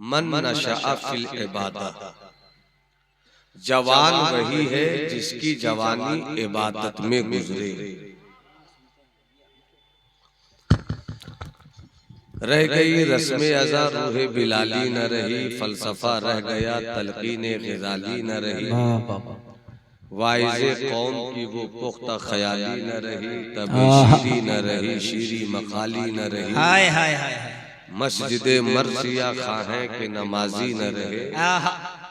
मन नशअ फिल इबादत, जवान वही है जिसकी जवानी इबादत में गुजरे। रह गई रस्मे अज़ा रूहे बिलाली न रही, फलसफा रह गया तलकीने ग़िज़ाली न रही। वाइज़े कौम की वो पुख्ता ख़याली न रही, तबे शीरी न रही शीरी मकाली न रही। हाय हाय हाय मस्जिदे मर्सिया खाहें के नमाजी न रहे,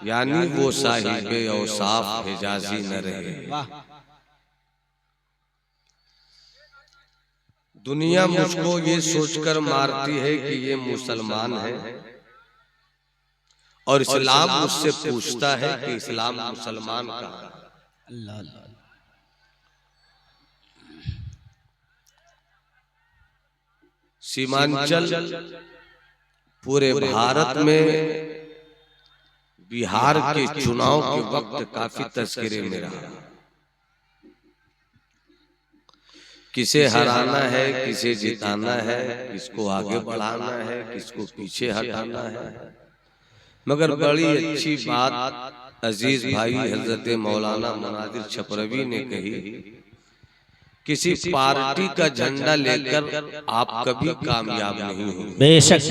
यानी वो साहिबे औसाफ हिजाजी न रहे। दुनिया मुझको ये सोचकर मारती है कि ये मुसलमान है, और इस्लाम मुझसे पूछता है कि इस्लाम मुसलमान कहाँ है। अल्लाह सीमांचल पूरे भारत में बिहार के चुनाव के वक्त काफी तस्करे में रहा। किसे हराना है, किसे जिताना है, किसको आगे बढ़ाना है, किसको पीछे हटाना है। मगर बड़ी अच्छी बात अजीज भाई हजरत मौलाना मुनादिर छपरवी ने कही, किसी पार्टी का झंडा लेकर आप कभी कामयाब नहीं होंगे। बेशक,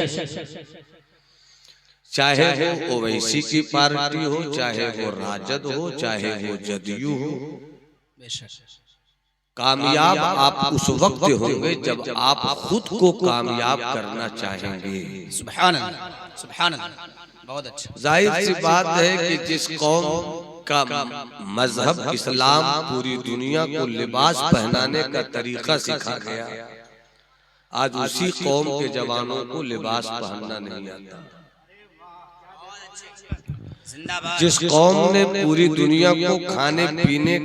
चाहे वो ओवैसी की पार्टी हो, चाहे वो राजद हो, चाहे वो जदयू हो। कामयाब आप उस वक्त होंगे जब आप खुद को कामयाब करना चाहेंगे। सुभान अल्लाह, सुभान अल्लाह, बहुत अच्छा। जाहिर सी बात है कि जिस कौम का मजहब इस्लाम पूरी दुनिया को लिबास पहनाने का तरीका सिखा गया, आज उसी कौम के जवानों को लिबास पहनना नहीं आता। जिस कौम ने पूरी दुनिया को खाने पीने,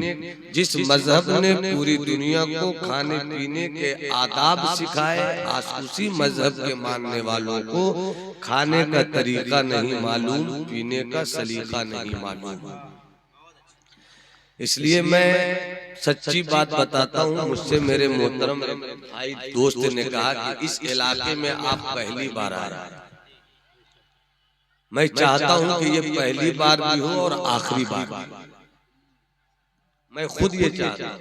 जिस मजहब ने पूरी दुनिया को खाने पीने के आदाब सिखाए, आज उसी मजहब के मानने वालों को खाने का तरीका नहीं मालूम, पीने का सलीका नहीं मालूम। इसलिए मैं सच्ची बात बताता हूँ, मुझसे मेरे मोहतरम भाई दोस्त ने कहा कि इस इलाके में आप पहली बार आ रहे हैं। मैं चाहता हूं कि ये पहली बार भी हो और आखिरी बार भी। मैं खुद ये चाहता हूं।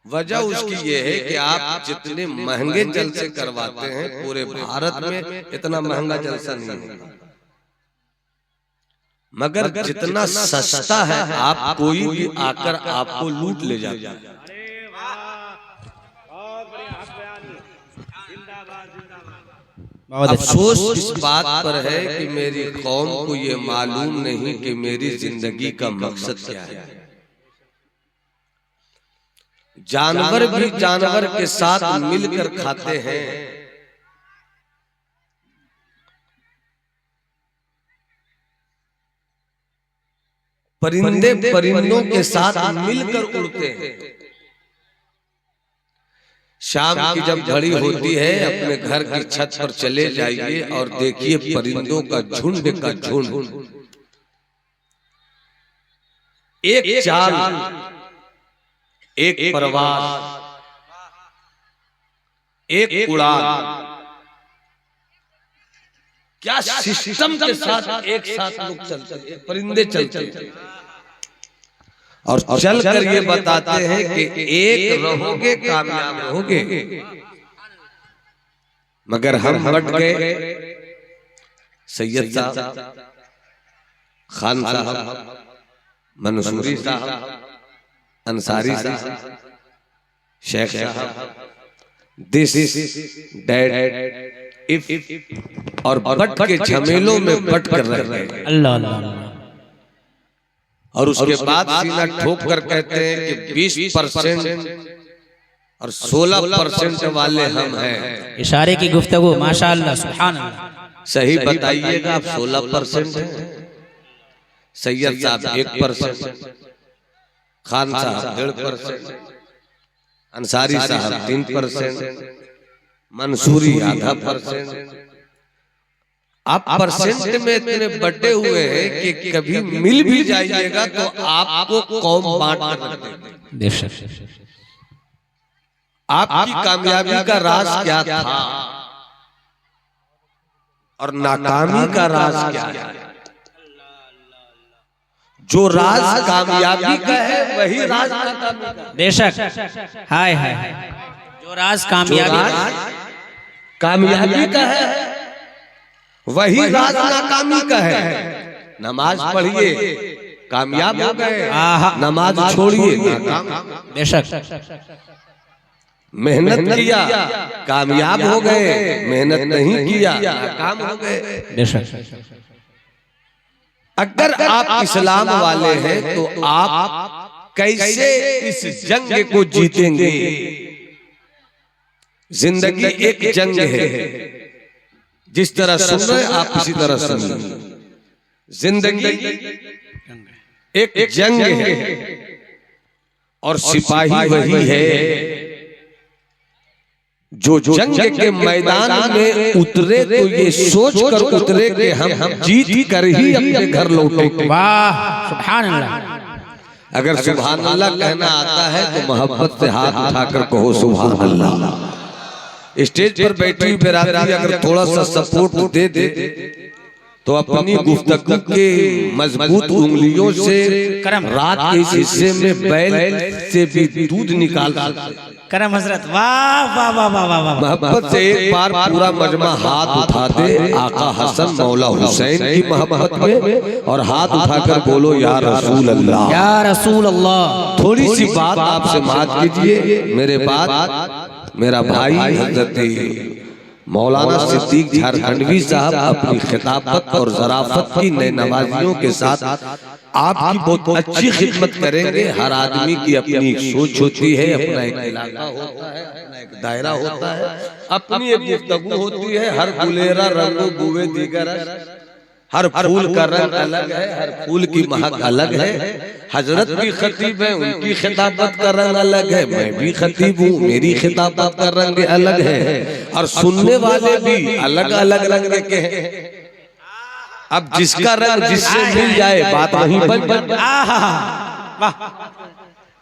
वजह उसकी ये है कि आप जितने महंगे जलसे करवाते हैं, पूरे भारत में इतना महंगा जलसा नहीं है। मगर जितना सस्ता है, आप कोई भी आकर आपको लूट ले जाता है। अफसोस इस बात पर है कि मेरी कौम को ये मालूम नहीं कि मेरी जिंदगी का मकसद क्या है। जानवर भी जानवर के साथ मिलकर खाते हैं, परिंदे परिंदों के साथ मिलकर उड़ते हैं। शाम की जब घड़ी होती है, अपने घर की छत पर चले जाइए और देखिए परिंदों का झुंड, एक चाल, एक परवाज़, एक उड़ान, क्या सिस्टम के साथ एक साथ लोग चलते हैं, परिंदे चलते हैं और चल कर ये बताते हैं कि एक रहोगे कामयाब रहोगे। मगर हम बट गए। सैयद साहब, खान साहब, मंसूरी साहब, अंसारी साहब, शेख साहब, दिस डैड इफ और बट के झमेलों में बट कर रहे हैं। अल्लाह अल्लाह। और उसके बाद सीना ठोक कर कहते हैं कि 20% और 16% वाले हम हैं। इशारे की गुफ्तगू, माशाअल्लाह, सुभान अल्लाह। सही बताइएगा, आप 16% हैं, सैयद साहब 1%, खान साहब 1.5%, अंसारी साहब 3%, मंसूरी आधा %। आप परसेंट में इतने बटे हुए हैं कि कभी मिल भी जाइएगा तो आपको कौम बांट कर रख देगी। आपकी कामयाबी का राज क्या था? और नाकामी का राज क्या है? जो राज कामयाबी का है वही राज नाकामी का है। बेशक। हाय हाय हाय। जो राज जो कामयाबी राज कामयाबी का है वही राज नाकामी का है। नमाज पढ़िए कामयाब हो गए, नमाज छोड़िए नाकाम। बेशक। मेहनत किया कामयाब हो गए, मेहनत नहीं किया नाकाम हो गए। बेशक। अगर आप इस्लाम वाले हैं तो आप कैसे इस जंग को जीतेंगे? जिंदगी एक जंग है, जिस तरह सुन रहे आप उसी तरह सुनिए। जिंदगी एक जंग है और सिपाही वही है जो जंग के मैदान में उतरे तो ये सोच कर उतरे कि हम जीत कर ही अपने घर लौटेंगे। वाह सुभान अल्लाह। अगर सुभान अल्लाह कहना आता है तो मोहब्बत से हाथ उठाकर कहो सुभान अल्लाह। स्टेज पर बैठी हुई बिरादरी अगर थोड़ा सा सपोर्ट दे दे तो अपनी गुफ्तगू के मजबूत उंगलियों से रात के इस हिस्से में बैल से भी दूध निकाल सकते। करम हजरत। वाह वाह वाह वाह वाह। मोहब्बत से एक बार पूरा मजमा हाथ उठा दे आका हसन मौला हुसैन की मोहब्बत में और हाथ उठाकर बोलो या रसूल अल्लाह, या रसूल अल्लाह। थोड़ी सी बात आपसे माफ कीजिए। मेरे बाद मेरा भाई हजरत मौलाना सिद्दीक झारखंडवी साहब अपनी खिताबत और ज़राफत की नए नवाजियों के साथ आपकी बहुत अच्छी खिदमत करेंगे। हर आदमी की अपनी एक सोच होती है, अपना एक इलाका होता है, अपना एक दायरा होता है, अपनी एक गुफ्तगू होती है। हर गुलेरा रंगो बुए दीगर, हर फूल का रंग अलग है, हर फूल की महक अलग है। हजरत भी खतीब है, उनकी खिताबत का रंग अलग है, मैं भी खतीब हूँ, मेरी खिताबत का रंग अलग है, और सुनने वाले भी अलग अलग रंग के हैं। अब जिसका रंग जिससे मिल जाए बात वहीं बन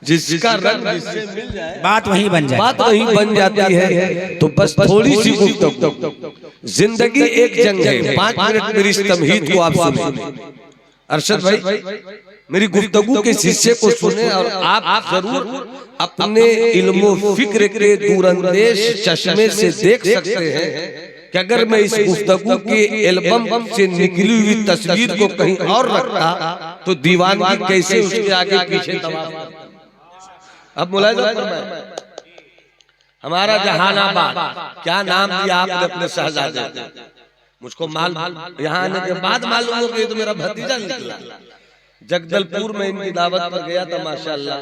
जिसका रंग जिससे मिल जाए बात वहीं बन जाए, बात वहीं बन जाती है। तो बस थोड़ी सी गुफ्तगू। जिंदगी एक जंग है। 5 मिनट मेरी इस तमहीद को आप सुने। अरशद भाई मेरी गुफ्तगू के हिस्से को सुने और आप जरूर अपने इल्मो फिक्र के दूरंदेश चश्मे से देख सकते हैं कि अगर मैं इस गुफ्तगू के एल्बम से निकली हुई तस्वीर को कहीं और रखता तो दीवानगी कैसे उसके आगे पीछे तमाम। अब मुलाहिजा फरमाएं, हमारा जहानाबाद क्या नाम दिया आपने अपने शहजादे को? मुझको यहाँ आने के बाद मालूम हो गया तो मेरा भतीजा निकला। जगदलपुर में इनकी दावत पर गया था, माशाल्लाह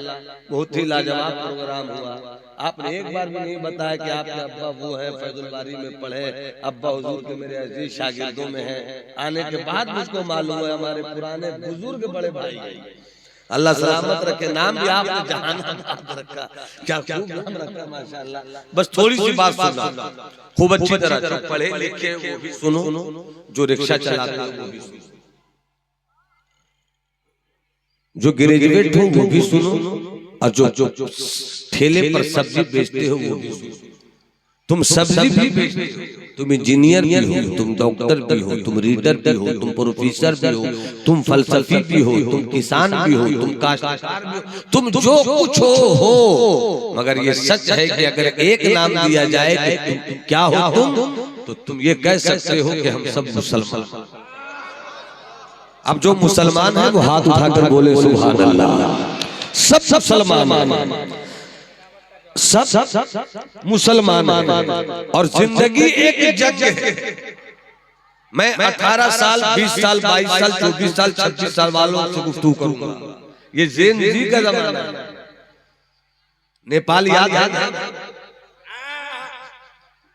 बहुत ही लाजवाब प्रोग्राम हुआ। आपने एक बार भी नहीं बताया कि आपके अब्बा वो है फैजुल बारी में पढ़े, अब्बा हुजूर के मेरे अजीज शागिर्दों में हैं। आने के बाद मुझको मालूम है हमारे पुराने बुजुर्ग बड़े भाई हैं। अल्लाह सलामत रखे। नाम भी आपने जहानाबाद रखा, क्या खूब नाम रखा माशाल्लाह। बस थोड़ी सी बात सुना, खूब अच्छी तरह जो पढ़े लिखे वो भी सुनो, जो रिक्शा चलाते हो वो भी सुनो, जो ग्रेजुएट हो वो भी सुनो, और जो ठेले पर सब्जी बेचते हो वो भी सुनो। तुम सब्जी भी बेचते हो, तुम इंजीनियर भी हो, तुम डॉक्टर भी हो, तुम रीडर भी हो, तुम प्रोफेसर भी हो, तुम फलसफी भी हो, तुम किसान भी हो, तुम काश्तकार भी हो, तुम जो कुछ हो। मगर ये सच है कि अगर एक नाम दिया जाए कि तुम क्या हो तुम, तो तुम ये कह सकते हो कि हम सब मुसलमान। अब जो मुसलमान है वो हाथ उठाकर बोले सुभान अल्लाह। सब सलमान, सब मुसलमान और जिंदगी एक जंग है। मैं 18 साल 20 साल 22 साल 24 साल 26 साल वालों से गुफ्तगू करूंगा। ये जेन जी का जमाना है। नेपाल याद है,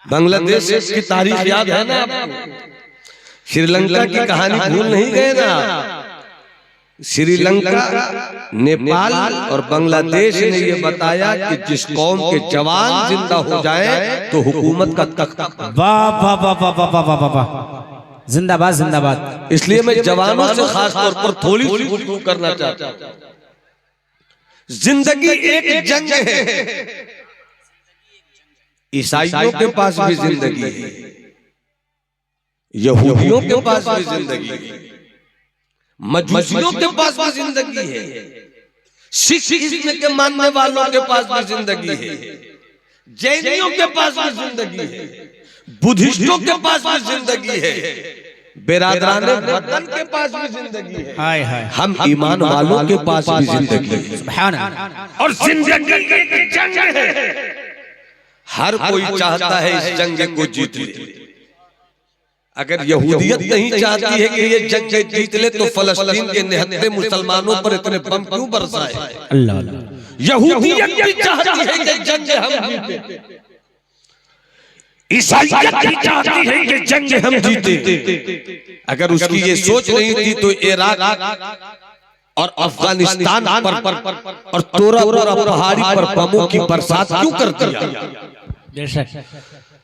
बांग्लादेश की तारीख याद है ना आपको? श्रीलंका की कहानी भूल नहीं गए ना? श्रीलंका, नेपाल और बांग्लादेश ने ये बताया कि जिस कौम के जवान जिंदा हो जाएं तो हुकूमत का तख्ता। वाह वाह वाह वाह वाह वाह वाह वाह, जिंदाबाद जिंदाबाद। इसलिए मैं जवानों से खास तौर पर थोड़ी सी गुफ्तगू करना चाहता हूं। जिंदगी एक जंग है। ईसाइयों के पास भी जिंदगी है, यहूदियों के पास भी जिंदगी है, मजूसियों के पास भी जिंदगी है, सिख इस्म के मानने वालों के पास भी जिंदगी है, जैनियों के पास भी जिंदगी है, बुद्धिस्टों के पास भी जिंदगी है, बिरादराने वतन के पास भी जिंदगी है। हाय हाय। हम ईमान वालों के पास भी जिंदगी है। सुभान अल्लाह। और जिंदगी एक जंग है, हर कोई चाहता है इस जंग को जीत ले। अगर यहूदियत नहीं चाहती है कि ये जंग जीत ले तो फलस्तीन के निहत्थे मुसलमानों पर इतने बम क्यों बरसाए? अल्लाह अल्लाह। यहूदियत भी चाहती है कि जंग हम जीते, ईसाईयत भी चाहती है कि जंग हम जीते। अगर उसकी ये सोच नहीं थी तो इराक और अफगानिस्तान पर और तोरा बोरा पहाड़ी पर बमों की बरसात क्यों कर दिया?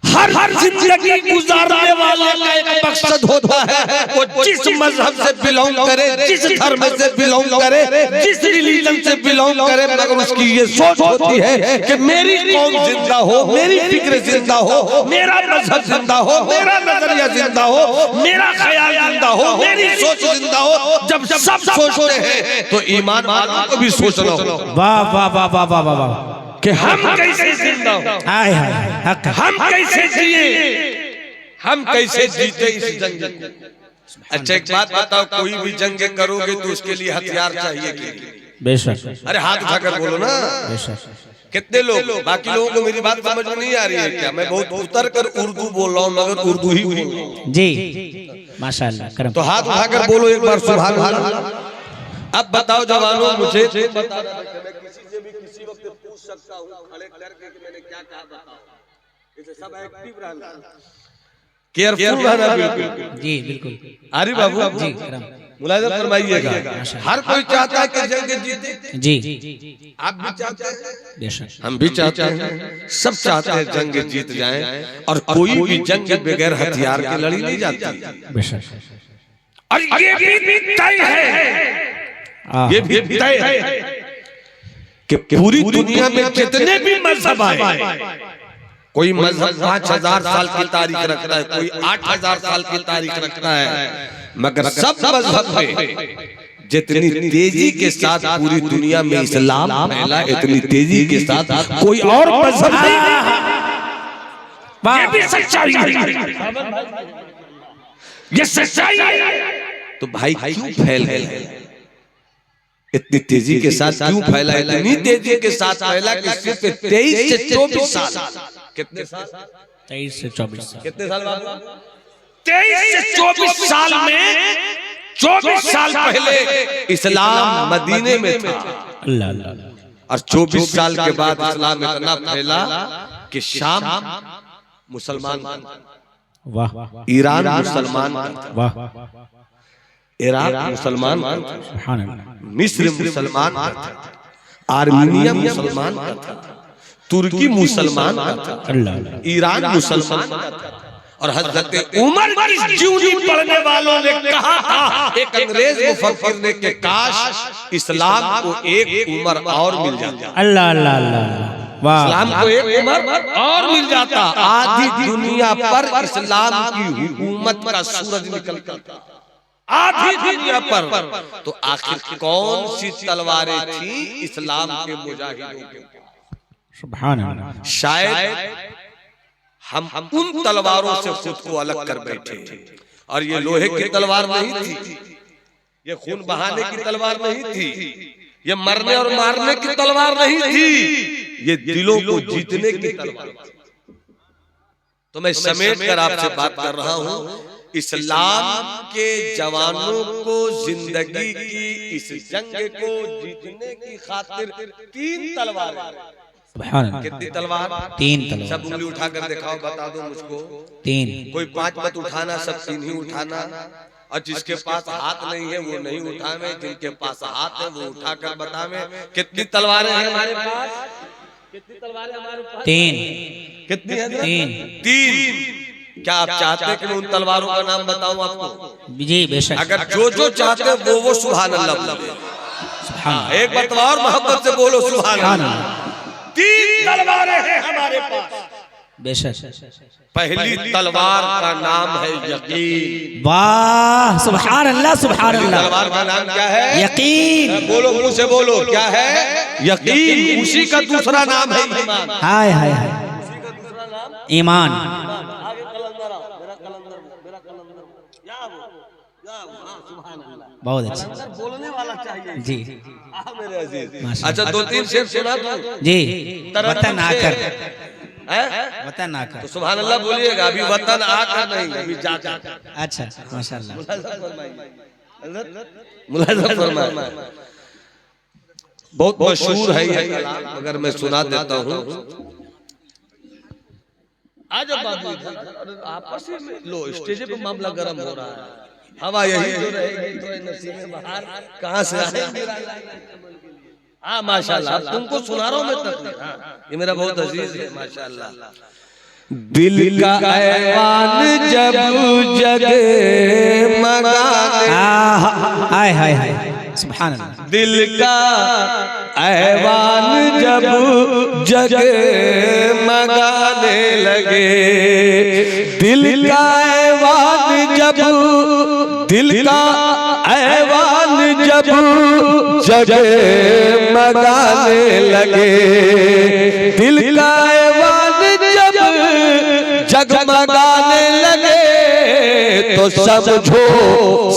हर जिंदगी गुजारने वाले का एक मकसद होता है, वो जिस मजहब से बिलोंग करे, जिस धर्म से बिलोंग करे, जिस रिलीजन से बिलोंग करे, मगर उसकी ये सोच होती है कि मेरी कौम जिंदा हो, मेरी फिक्र जिंदा हो, मेरा मजहब जिंदा हो, मेरा नजरिया जिंदा हो, मेरा ख्याल जिंदा हो, मेरी सोच जिंदा हो। जब सब सोचते हैं तो ईमान वालों को भी सोचना हो। वाह वाह वाह वाह वाह वाह वाह। कि हम कैसे जिंदा हो, हाय हाय हक। हम कैसे जिए, हम कैसे जीते इस जंग को। अच्छा एक बात बताओ, कोई भी जंग करोगे तो उसके लिए हथियार चाहिए कि? बेशक। अरे हाथ उठाकर बोलो ना। बेशक। कितने लोग, बाकी लोगों को मेरी बात समझ में नहीं आ रही है क्या? मैं बहुत उतर कर उर्दू बोल रहा हूँ, मगर उर्दू ही बोल रहा हूँ जी माशाअल्लाह करम। तो हाथ उठाकर बोलो एक बार सुभान अल्लाह। अब बताओ जवानों, मुझे किसी वक्त पूछ सकता हूँ खड़े करके कि मैंने क्या कहा, बताओ। इसे सब एक्टिव रहना, केयरफुल रहना। बिल्कुल जी बिल्कुल। अरे बाबू जी करम। मुलाहिजा फरमाइएगा। हर कोई चाहता है कि जंग जीते। जी आप भी चाहते हैं, बेशक। हम भी चाहते हैं, सब चाहते हैं जंग जीत जाए। और कोई भी जंग बगैर हथियार के लड़ी नहीं जाती। बेशक। और ये भी तय है, ये भी तय है कि पूरी दुनिया में जितने भी मजहब आए, कोई मजहब 5000 साल की तारीख रखता है, कोई 8000 साल की तारीख रखता है, मगर सब मजहब में जितनी तेजी के साथ पूरी दुनिया में इस्लाम फैला, इतनी तेजी के साथ कोई और मजहब नहीं। ये भी सच्चाई है, ये सच्चाई है। तो भाई क्यों फैल गया इतनी तेजी के साथ? क्यों फैला? इतनी तेजी के साथ फैला कि सिर्फ 23 से 24 साल। कितने साल? 23 से 24 साल। कितने साल बाबू? 23 से 24 साल में 24 साल पहले इस्लाम मदीने में था। अल्लाह अल्लाह। और 24 साल के बाद इस्लाम इतना फैला कि शाम मुसलमान, वाह। ईरान मुसलमान, वाह। इराक मुसलमान, सुभान अल्लाह। मिस्र मुसलमान, आर्मीनिया मुसलमान, तुर्की मुसलमान, अल्लाह अल्लाह। ईरान मुसलमान। और हजरत उमर की जीवनी पढ़ने वालों ने कहा था, एक अंग्रेज मुफक्किर ने, कि काश इस्लाम को एक उमर और मिल जाता। अल्लाह अल्लाह अल्लाह। वाह। इस्लाम को एक उमर और मिल जाता, आधी दुनिया पर इस्लाम की हुकूमत का सूरज निकलता, आधी दुनिया पर। तो आखिर कौन सी तलवारें थी इस्लाम के मुजाहिदों के? सुभान अल्लाह। शायद हम उन तलवारों से खुद को अलग कर बैठे। और ये लोहे की तलवार नहीं थी, ये खून बहाने की तलवार नहीं थी, ये मरने और मारने की तलवार नहीं थी, ये दिलों को जीतने की तलवार थी। तो मैं समेट कर आपसे बात कर रहा हूं, इस्लाम के जवानों को जिंदगी की इस जंग को जीतने की खातिर 3 तलवार। सुभान अल्लाह। कितनी तलवार? 3 तलवार। सब उंगली उठाकर दिखाओ, बता दो मुझको। 3। कोई 5 मत उठाना, सब 3 ही उठाना। और जिसके पास हाथ नहीं है वो नहीं उठावे, जिनके पास हाथ है वो उठाकर बतावे। कितनी तलवारें हैं हमारे पास? कितनी तलवारें हमारे पास? 3। कितनी है? 3। क्या आप चाहते हैं कि मैं उन तलवारों का नाम बताऊं आपको? जी बेशक। अगर जो चाहते हैं वो सुभान अल्लाह बोले। सुभान। एक बार और मोहब्बत से बोलो सुभान अल्लाह। 3 तलवारें हैं हमारे पास। बेशक। पहली तलवार का नाम है यकीन। वाह सुभान अल्लाह सुभान अल्लाह। तलवार का नाम क्या है? यकीन। बोलो मुंह से बोलो, क्या है? यकीन। उसी का दूसरा नाम है ईमान। हाय हाय हाय, ईमान। बहुत अच्छा, बोलने वाला चाहिए जी। मेरे अजीज। माशाल्लाह। अच्छा, 2-3 शेर सुना दो जी। तरन्नुम वतन से। आकर, हैं? वतन आकर। तो सुभान अल्लाह बोलिएगा। अभी वतन आकर नहीं, अभी जाकर। अच्छा माशाल्लाह। मुलाज़ा फरमाए। बहुत मशहूर है ये कलाम, मगर मैं सुना देता हूँ। आज बाबू आपस में लो, स्टेज पे मामला गर्म हो रहा है। हवा यही जो रहेगी तो नसीब में बाहर कहाँ से आएंगे? हाँ माशाल्लाह, तुमको सुना रहा हूँ मैं तक। हाँ, ये मेरा बहुत अजीज है माशाल्लाह। दिल का ऐवान जब जगे मगाने, हाय हाय हाय सुभान अल्लाह। दिल का ऐवान जब जगे मगाने लगे, दिल का ऐवान जब, दिल का ऐवान जब जगे मगाने लगे, दिल का ऐवान जब जगमगाने लगे, तो समझो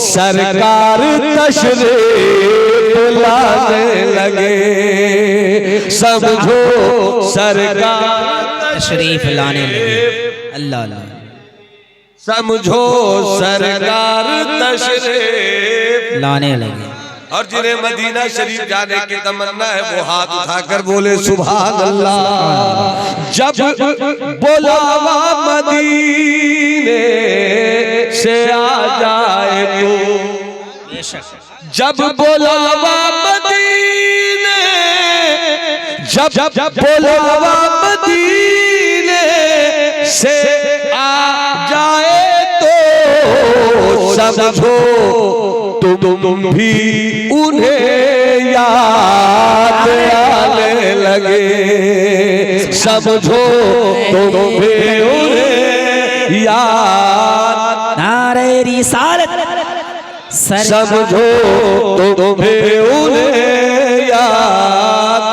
सरकार तशरीफ लाने लगे, समझो सरकार तशरीफ लाने लगे। अल्लाह अल्लाह। समझो सरकार तशरीफ लाने लगे। और जिन्हें मदीना शरीफ जाने की तमन्ना है वो हाथ उठाकर बोले सुभान अल्लाह। जब बुलावा मदीने से आ जाए तो, जब बुलावा मदीने, जब बुलावा मदीने से आ जाए तो, समझो तुम भी उन्हें याद आने लगे, समझो तुम भी उन्हें याद, नारे रिसालत, समझो तुम भी उन्हें याद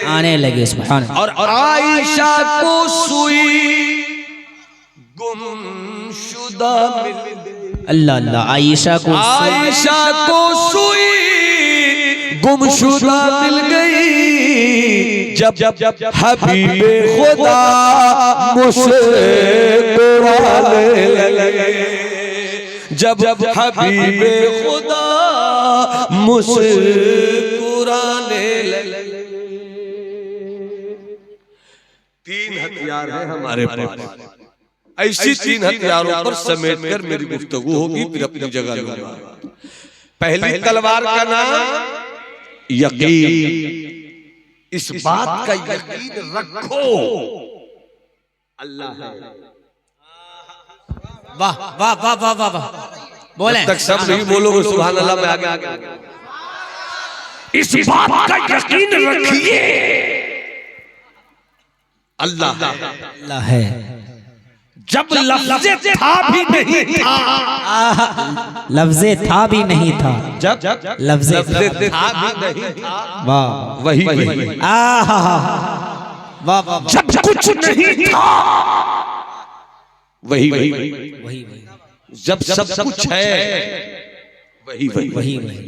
आने लगे। सुभान अल्लाह। और आयशा को सुई गुमशुदा मिल, अल्लाह अल्लाह। आयशा को, आयशा को सुई गुमशुदा मिल गई, जब जब हबीबे खुदा मुस्कुराने लगे, जब जब हबीबे खुदा मुस्कुराने लगे। 3 हथियार हैं हमारे पास। ऐसी 3 हथियारों पर समेटकर मेरी गुफ्तगू होगी, फिर अपनी जगह लूंगा। पहली तलवार का नाम यकीन। इस बात का यकीन रखो अल्लाह है। वाह वाह वाह वाह वाह वाह। बोले तक सब नहीं बोलोगे सुभान अल्लाह, मैं आगे इस बात का यकीन रखिए अल्लाह अल्लाह है। जब लफ्ज़े था भी नहीं था, लफ्ज़े था भी नहीं था, जब लफ्ज़े था भी नहीं था, वाह वही वही वाह वाह। जब कुछ नहीं था, वही वही वही जब सब कुछ है, वही वही वही वही।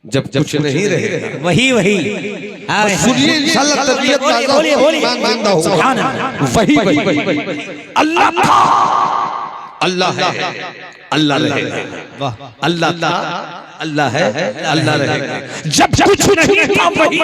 जब कुछ नहीं रहेगा, वही वही। सुनिए इंशाअल्लाह तबीयत ताज़ा बोलिए बोलिए। जिंदा होगा। सुभान अल्लाह। वही वही अल्लाह था, अल्लाह है, अल्लाह रहेगा। वाह। अल्लाह था, अल्लाह है, अल्लाह रहेगा। जब कुछ नहीं था वही,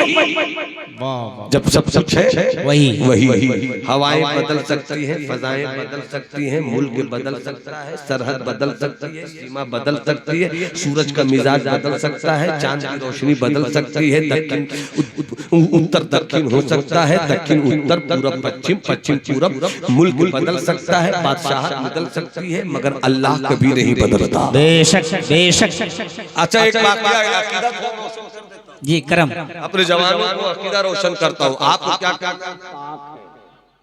वाह। जब सब कुछ है वही वही। हवाएं बदल सकती हैं, फजाएं बदल सकती हैं, मुल्क बदल सकता है, सरहद बदल सकती है, सीमा बदल सकती है, सूरज का मिजाज बदल सकता है, चांद की रोशनी बदल सकती है, दक्षिण उत्तर दक्षिण हो सकता है, दक्षिण उत्तर, पूरब पश्चिम, पश्चिम पूरब, मुल्क बदल सकता है, बादशाह बदल सकती है, मगर अल्लाह कभी नहीं बदलता। बेशक बेशक। अच्छा, एक वाकया है, अकीदा थोड़ा रोशन कर देता हूं। जी करम। अपने जवानों को अकीदा रोशन करता हूँ। आप क्या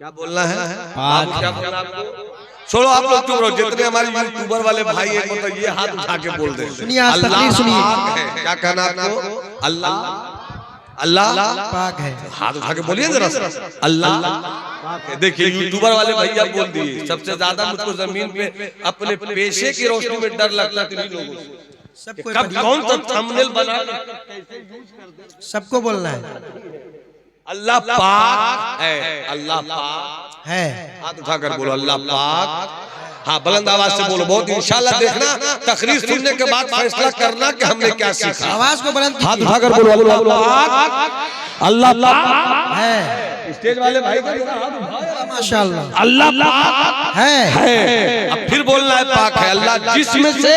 क्या बोलना है? पाक। क्या बोलना आपको? छोड़ो आप लोग चुप रहो। जितने हमारे यूट्यूबर वाले भाई हैं मतलब ये हाथ उठा के बोल दे सुनिए, आज तकरीर सुनिए। पाक है। क्या कहना आपको? अल्लाह अल्लाह पाक है। हाथ उठा के बोलिए जरा अल्लाह पाक है। देखिए यूट्यूबर वाले भैया बोल दिए। सबसे ज्यादा मुझको जमीन पे अपने पेशे की रोशनी में डर लगता है किन्हीं लोगों से। सबको कब कौन सा थंबनेल बना सबको बोलना है। अल्लाह पाक है। अल्लाह पाक है। हाथ उठाकर बोलो अल्लाह पाक। हाँ बुलंद आवाज से बोलो। बहुत इंशाल्लाह देखना तकरीर सुनने के बाद फैसला करना कि हमने क्या सीखा। आवाज को बुलंद हाथ कीजिए। उठाकर बोलो अल्लाह पाक। अल्लाह पाक है। स्टेज वाले भाई का जरा हाथ उठाओ। माशाल्लाह। अल्लाह पाक है। अब फिर बोलना है पाक है। अल्लाह जिस्म से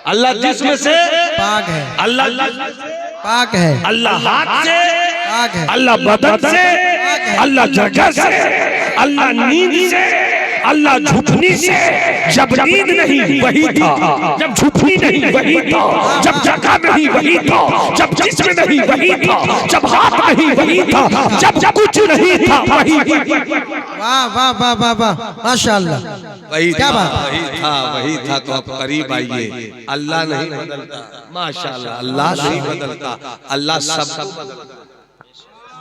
अल्लाह जिस्म से पाक है। अल्लाह पाक है। अल्लाह हाथ से, पाक है। अल्लाह बदन से, अल्लाह जगह से, अल्लाह नींद से, अल्लाह झुकनी से। जब नींद नहीं वही था, जब झुकनी नहीं वही था, जब जगह नहीं वही था, जब जिस्म नहीं वही था, जब हाथ नहीं वही था, जब कुछ नहीं था वही। वाह वाह वाह वाह वाह माशाल्लाह। वही क्या था, बात? वही था तो आप करीब आइए। अल्लाह नहीं बदलता माशाल्लाह। अल्लाह नहीं बदलता। अल्लाह सबको बदलता।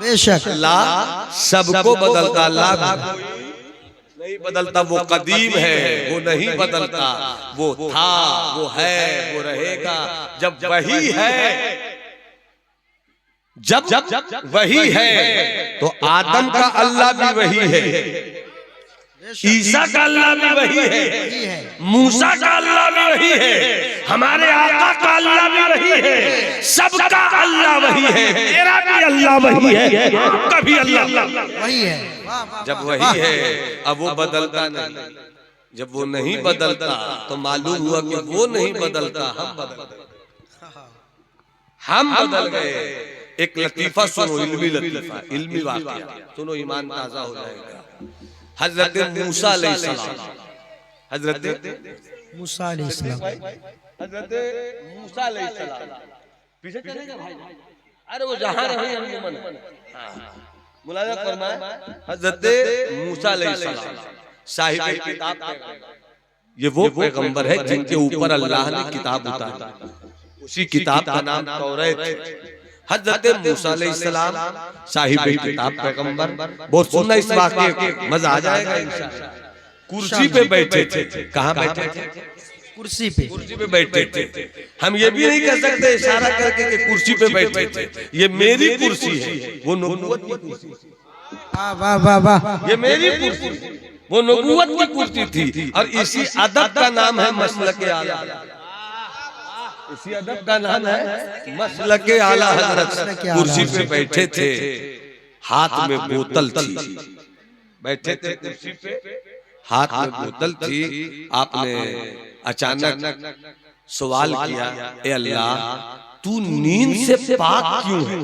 बेशक। अल्लाह सबको बदलता। अल्लाह नहीं बदलता। वो कदीम है, वो नहीं बदलता। वो था, वो है, वो रहेगा। जब वही है, जब वही है तो आदम का अल्लाह भी वही है, ईसा का अल्लाह भी वही है, मूसा का अल्लाह भी वही है, हमारे आका का अल्लाह भी वही है। सबका अल्लाह वही है। मेरा भी अल्लाह वही है, कभी अल्लाह वही है। वाह वाह जब वाह। वही है अब वो बदलता नहीं। जब वो नहीं बदलता तो मालूम हुआ कि वो नहीं बदलता, हम बदल गए। हम बदल गए। एक लतीफा सुनो, इल्मी लतीफा, इल्मी वाक़या सुनो, ईमान ताजा हो जाएगा। हजरत मूसा अलैहिस्सलाम, हजरत मूसा अलैहिस्सलाम। हजरत मूसा अलैहिस्सलाम पीछे चलेगा भाई। अरे वो जहां रहे हम मुलाजा फरमाए। हजरत मूसा अलैहिस्सलाम साहिब किताब पैगंबर, ये वो पैगंबर है जिनके ऊपर अल्लाह ने किताब उतारी। उसी किताब का नाम तौरात। हजरत मूसा अलैहिस्सलाम साहिब किताब पैगंबर। बहुत सुनना इस वाक़े को, मजा आ जाएगा इंशाअल्लाह। कुर्सी पे बैठे थे। कहाँ बैठे थे? कुर्सी पे। कुर्सी पे बैठे थे। हम ये भी नहीं कह सकते इशारा करके कि कुर्सी पे बैठे थे। ये मेरी कुर्सी है, वो नबूवत की कुर्सी। वाह वाह वाह वाह। ये मेरी कुर्सी, वो नबूवत की कुर्सी थी। और इसी अदब का नाम है मसलक आला। इसी अदब का नाम है मसलक आला हजरत। कुर्सी पे बैठे थे, हाथ में बोतल थी। बैठे थे कुर्सी पे, हाथ में बोतल थी। आपने अचानक सवाल किया, ए अल्लाह तू नींद से पाक क्यों है?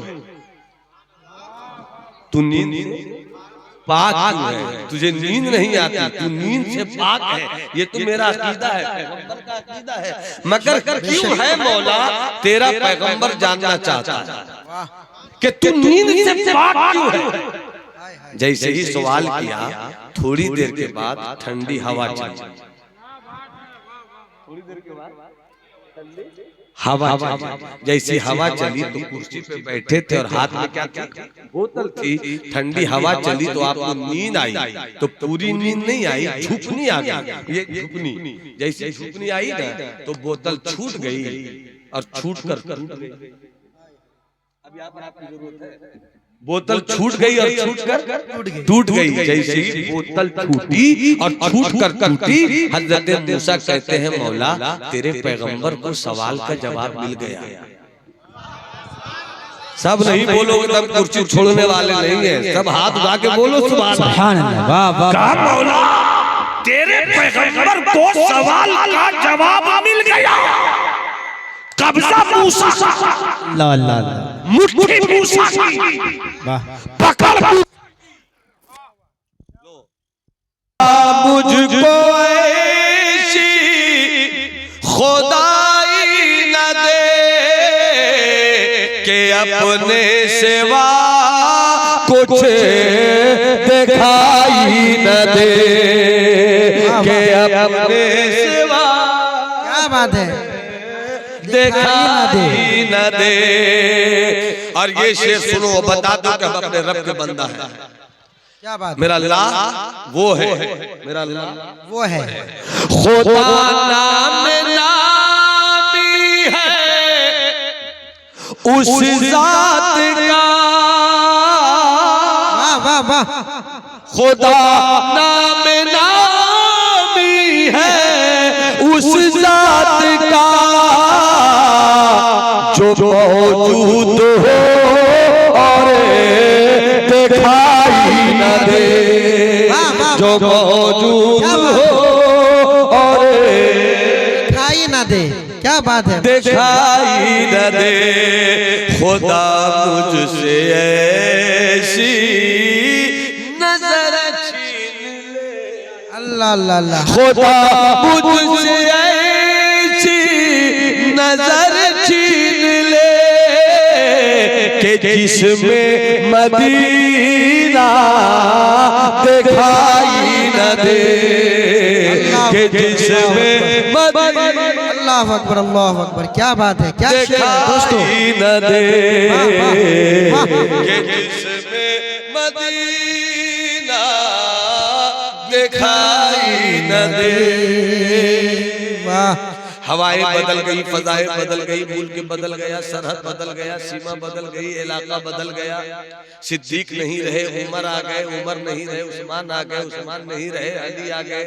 तू नींद पाक क्यों है? तुझे नींद नहीं आती, तू नींद से पाक है। ये तो मेरा अकीदा है, पैगंबर का अकीदा है। मगर क्यों है मौला? तेरा पैगंबर जानना चाहता है कि तू नींद से पाक क्यों है। जैसे ही सवाल किया, थोड़ी देर के बाद ठंडी हवा चली। थोड़ी देर के बाद हवा चली। जैसी हवा चली तो कुर्सी पे बैठे थे और हाथ में क्या थी? बोतल थी। ठंडी हवा चली तो आपको नींद आई, तो पूरी नींद नहीं आई, झुकनी आ गई। ये झुकनी, जैसी झुकनी आई ना तो बोतल छूट गई और छूट कर अभी आपकी जरूरत है। बोतल छूट गई और छूट कर टूट गई। जैसे ही बोतल टूटी और छूट कर टूटी, हजरत मूसा कहते हैं मौला तेरे पैगंबर को सवाल का जवाब मिल गया। सब नहीं बोलोगे तब कुर्सी छोड़ने वाले नहीं है। सब हाथ उठा के बोलो सुभान अल्लाह। वाह वाह। कहा मौला तेरे पैगंबर को सवाल का जवाब मिल गया। कब्जा मूसा का, अल्लाह अल्लाह अल्लाह। मुट्ठी मूसा की, वाह। पकड़ मुझको ऐसी खुदाई न दे के अपने सिवा कुछ दिखाई न दे के अपने सिवा, क्या बात है, दिखाई न दे। और ये शेर सुनो, बता दो कि हम अपने रब के बंदा है। क्या बात, मेरा अल्लाह वो है, मेरा अल्लाह वो है। खुदा नाम नामी है उस जात का, वाह वाह वाह, खुदा नाम नामी है उस जात का जो मौजूद हो और दिखाई न दे, जो मौजूद हो और दिखाई ना दे। क्या बात है, दिखाई न दे। खुदा मुझसे ऐसी नजर छीन ले, अल्लाह अल्लाह अल्लाह, खुदा मुझसे ऐसी नजर छीन ले कि जिसमें मदीना दिखाई न दे, कि जिसमें मदीना, अल्लाह अकबर अल्लाह अकबर। क्या बात है, क्या शेर है दोस्तों। दिखाई न दे, वाह, वाह, वाह। कि जिसमें मदीना दिखाई न दे। वाह, हवाएं बदल गई, फजाएं बदल गई, मुल्क बदल गया, सरहद बदल गया, सीमा बदल गई, इलाका बदल गया। सिद्दीक नहीं रहे, उमर आ गए, उमर नहीं रहे, उस्मान आ गए, उस्मान नहीं रहे, अली आ गए,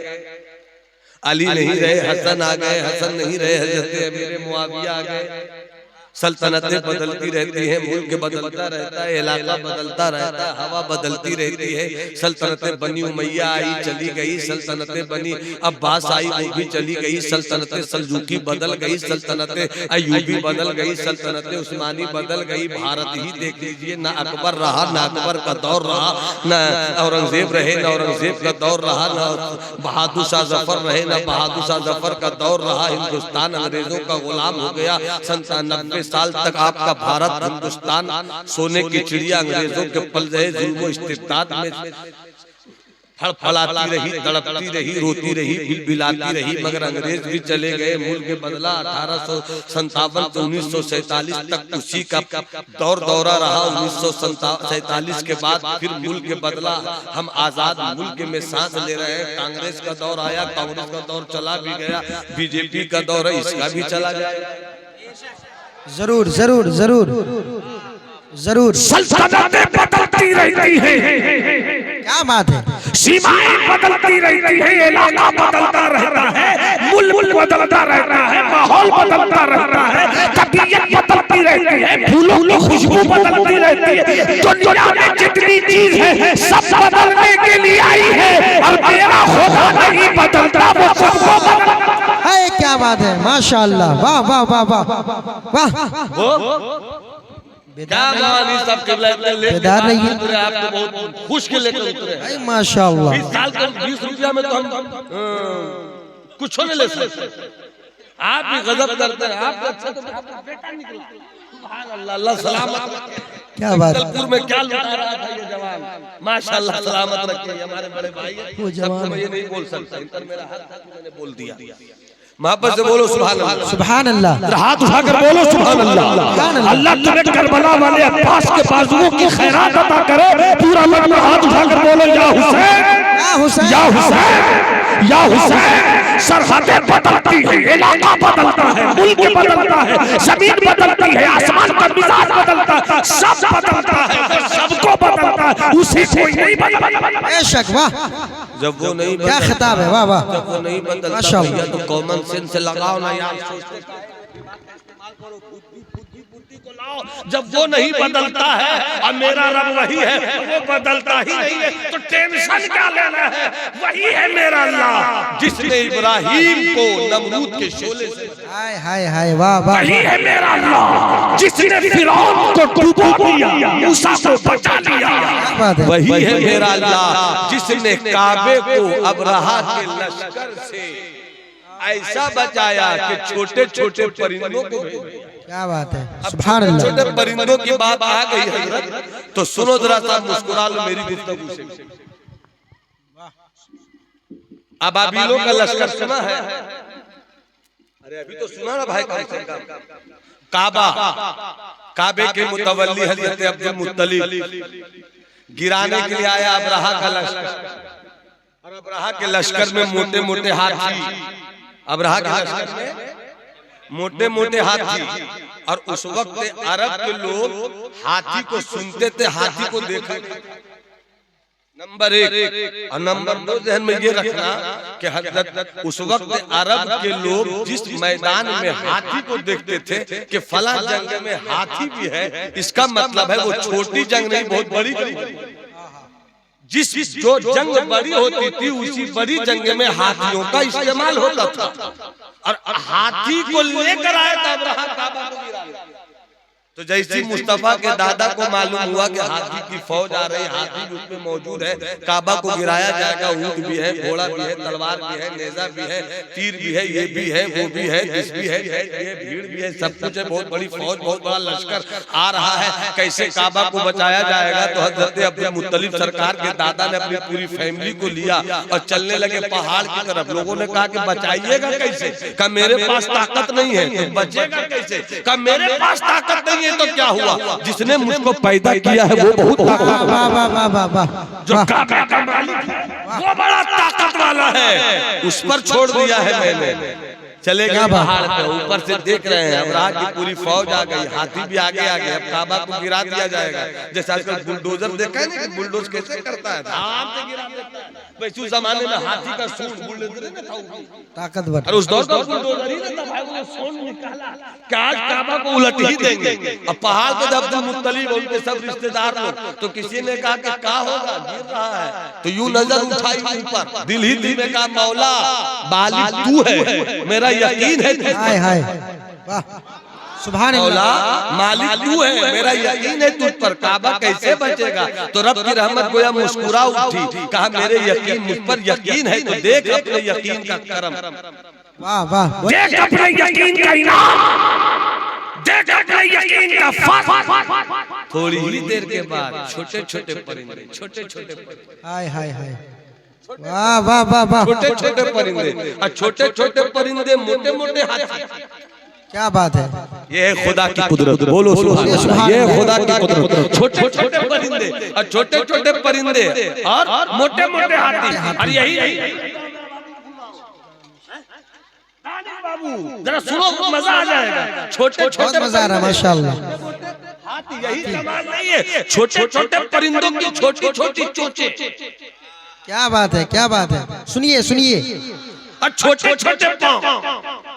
अली नहीं रहे, हसन आ गए, हसन नहीं रहे, हजरत अमीर मुआविया आ गए। सल्तनतें बदलती रहती हैं, मुल्क बदलता रहता है, इलाका बदलता रहता है, हवा बदलती रहती है। सल्तनतें बनी, उमैया आई चली गई, सल्तनतें बनी अब्बास आई वो भी चली गई, सल्तनतें सल्जूकी बदल गई, सल्तनतें अयूबी बदल गई, सल्तनतें उस्मानी बदल गई। भारत ही देख लीजिए, ना अकबर रहा, ना अकबर का दौर रहा, ना औरंगजेब रहे, ना औरंगजेब का दौर रहा, ना बहादुर शाह जफर रहे, ना बहादुर शाह जफर का दौर रहा। हिंदुस्तान अंग्रेजों का गुलाम हो गया। 97 साल तक आपका भारत हिंदुस्तान सोने की चिड़िया अंग्रेजों के पल रहे, जुल्म इस्तिबदाद में फड़फड़ाती रही, तड़पती रही, रोती रही, बिलबिलाती रही, मगर अंग्रेज भी चले गए, मुल्क बदला। 1857 से 1947 तक उसी का दौरा रहा। 1947 के बाद फिर मुल्क बदला, हम आजाद मुल्क में सांस ले रहे हैं। कांग्रेस का दौर आया, कांग्रेस का दौर चला भी गया, बीजेपी का दौर है, इसका भी चला गया। जरूर जरूर जरूर जरूर। सल्तनतें बदलती रहती हैं, क्या बात है, सीमाएं बदलती रहती है, इलाका बदलता रहता है, मुल्क बदलता रहता है, माहौल बदलता रहता है, तबीयत बदलती रहती है, फूलों की खुशबू बदलती रहती है। दुनिया में जितनी चीज है सब बदलने के लिए आई है, और मेरा खुदा नहीं बदलता, वो सबको बदलता है। क्या बात है, माशाअल्लाह, वाह वाह वाह वाह वाह। क्या मानी सब बेदार नहीं है, आपको बहुत खुश के लेकर उतरे हैं। माशाअल्लाह। 20 साल का 20 रुपया में तो हम कुछ नहीं ले सकते। आप भी गजब करते हैं, आप अच्छा तो आपका बेटा निकला, सुभान अल्लाह, अल्लाह सलामत। क्या बात है, जबलपुर में क्या लुटा रहा था ये जवान, माशाअल्लाह सलामत रखे। हमारे बड़े भाई हैं, सबको मैं ये नहीं बोल सकता, इन पर मेरा हाथ था तो मैंने बोल दिया। मोहब्बत से बोलो सुभान अल्लाह, सुभान अल्लाह। हाथ उठाकर बोलो सुभान अल्लाह। अल्लाह तुम्हें करबला वाले अब्बास के बाजुओं की खैरात अता करे। पूरा मजमा हाथ उठाकर बोलो या हुसैन, या हुसैन, या हुसैन, या हुसैन। सरहदें बदलती है, इलाका बदलता है, मुल्क बदलता है, जमीन बदलती है, आसमान का मिजाज बदलता है, सब बदलता है, सबको बदलता है, उसी कोई नहीं बदलता। बेशक, वाह। जब वो नहीं क्या खिताब है, वाह वाह। जब वो नहीं बदलता माशाअल्लाह। भैया तो कॉमन सेंस से लगाओ ना यार। जब वो नहीं बदलता है और मेरा रब वही है, वो बदलता ही नहीं है, तो टेंशन क्या लेना है। वही है मेरा अल्लाह जिसने इब्राहिम को नमरूद के शोले से, हाय हाय हाय, वाह वाह। वही है मेरा अल्लाह जिसने फिरौन को डुबो दिया, मूसा को बचा लिया। क्या बात है, वही है मेरा अल्लाह जिसने काबे को अबरहा के लश्कर से ऐसा बचाया कि छोटे छोटे परिंदों को भेजा। क्या बात है, अब सुभान छोटे अल्लाह। छोटे परिंदों की बात आ गई हजरत, तो सुनो जरा सा, मुस्कुरा लो मेरी गुफ्तगू से। अबाबीलों का लश्कर सुना है? अरे अभी तो सुना ना भाई। काबा, काबे के मुतवल्ली हजरत अब्दुल मुत्तलिब गिराने के लिए आया अबरहा का लश्कर। और अबरहा के लश्कर में मोटे मोटे हाथी, अबरहा के लश्कर में मोटे मोटे हाथी। और उस वक्त अरब के लोग हाथी को सुनते थे, हाथी को देखते थे। नंबर 1 और नंबर 2 ध्यान में ये रखना कि हजरत उस वक्त अरब के लोग जिस मैदान में हाथी को देखते थे कि फला जंग में हाथी भी है, इसका मतलब है वो छोटी जंग नहीं, बहुत बड़ी जंग। जिस जो जंग बड़ी होती थी उसी बड़ी जंग में हाथियों का इस्तेमाल होता था। और हाथी को लेकर आया था अब्राहा काबा को गिराने। तो जैसे मुस्तफा के दादा को मालूम हुआ कि हाथी की फौज आ रही, हाथी उसमें मौजूद है, काबा को गिराया जाएगा। ऊंट भी है, घोड़ा भी है, तलवार भी है, नेजा भी है, तीर भी है, ये भी है, वो भी है, जिस भी है, ये भीड़ भी है, सब कुछ है। बहुत बड़ी फौज, बहुत बड़ा लश्कर आ रहा है। कैसे काबा को बचाया जाएगा? तो हजरत अब्दुल मुत्तलिब सरकार के दादा ने अपनी पूरी फैमिली को लिया और चलने लगे पहाड़ की तरफ। लोगों ने कहा कि बचाइएगा कैसे? कहा मेरे पास ताकत नहीं है। तो बचेगा कैसे? कहा मेरे पास ताकत नहीं है। तो क्या हुआ? जिसने मुझको पैदा किया है वो बहुत जो काबा का मालिक वो बड़ा ताकत वाला है, उस पर छोड़ दिया है मैंने। चले गए पहाड़ पे, ऊपर से देख रहे हैं अबरहा की पूरी फौज आ गई, हाथी भी आगे आ गए। अब काबा को गिरा दिया जाएगा। जैसे आजकल बुलडोजर देखा है ना कि बुलडोज कैसे करता है, आराम से गिरा देता है। वैसे उस जमाने में हाथी का सूंड बुलडोजर न था, ताकतवर। और उस दौर का बुलडोजर ही न था भाई, वो सूंड निकाला कि आज काबा को उलट ही देंगे। अब पहाड़ पे जब अब्दुल मुत्तलिब और उनके सब रिश्तेदार लोग, तो किसी ने कहा कि क्या होगा, गिर रहा है। तो यूं नजर उठाई ऊपर, दिल ही दिल में कहा मौला बालिग तू है, मेरा यकीन है। हाय हाय, वाह, सुभान मौला अल्लाह। मालिक तू है, मेरा यकीन है तुझ पर। काबा कैसे बचेगा? तो रब की रहमत गोया मुस्कुरा उठी, कहा मेरे यकीन, मुझ पर यकीन है तो देख अपने यकीन का करम। वाह वाह, देख अपने यकीन का इनाम, देख अपने यकीन का फल। थोड़ी ही देर के बाद छोटे छोटे परिंदे, छोटे छोटे परिंदे, हाय हाय हाय, वाह वाह वाह वाह, छोटे छोटे परिंदे, और छोटे छोटे परिंदे मोटे मोटे हाथी। क्या बात है। ये है खुदा की कुदरत, बोलो सुभान अल्लाह। ये है खुदा की कुदरत। छोटे छोटे परिंदे और छोटे छोटे परिंदे और मोटे मोटे हाथी। और यही बाबू जरा सुनो, मजा आ जाएगा। छोटे छोटे मजा आ रहा है माशाल्लाह। हाथी, यही कमाल नहीं है, छोटे छोटे परिंदों की छोटी छोटी चोंचें। क्या बात है, क्या बात है। सुनिए सुनिए, और छोटे छोटे पांव,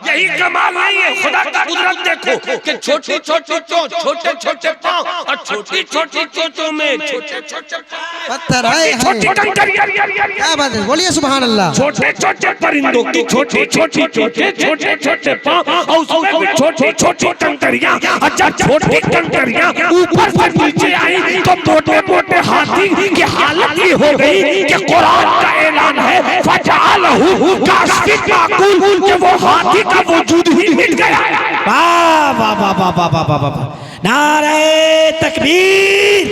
यही कमाल नहीं है, खुदा का कुदरत देखो कि छोटी छोटी चोंच, छोटे छोटे पांव और छोटी छोटी चोंचों में छोटे छोटे पत्थर है, छोटी कंकरियां। क्या बात है, बोलिए सुभान अल्लाह। छोटे छोटे परिंदों की छोटी छोटी चोंचें, छोटे छोटे पांव और उसमें भी छोटी छोटी कंकरियां। और जब छोटी कंकरियां ऊपर से नीचे आई तो मोटे मोटे हाथी की हालत ये हो गई कि कुरान का ऐलान है फजअलहु कास्फिन कि वो हाथी का वजूद ही मिट गया। वाह वाह वाह वाह वाह वाह वाह वाह, नारे तकबीर।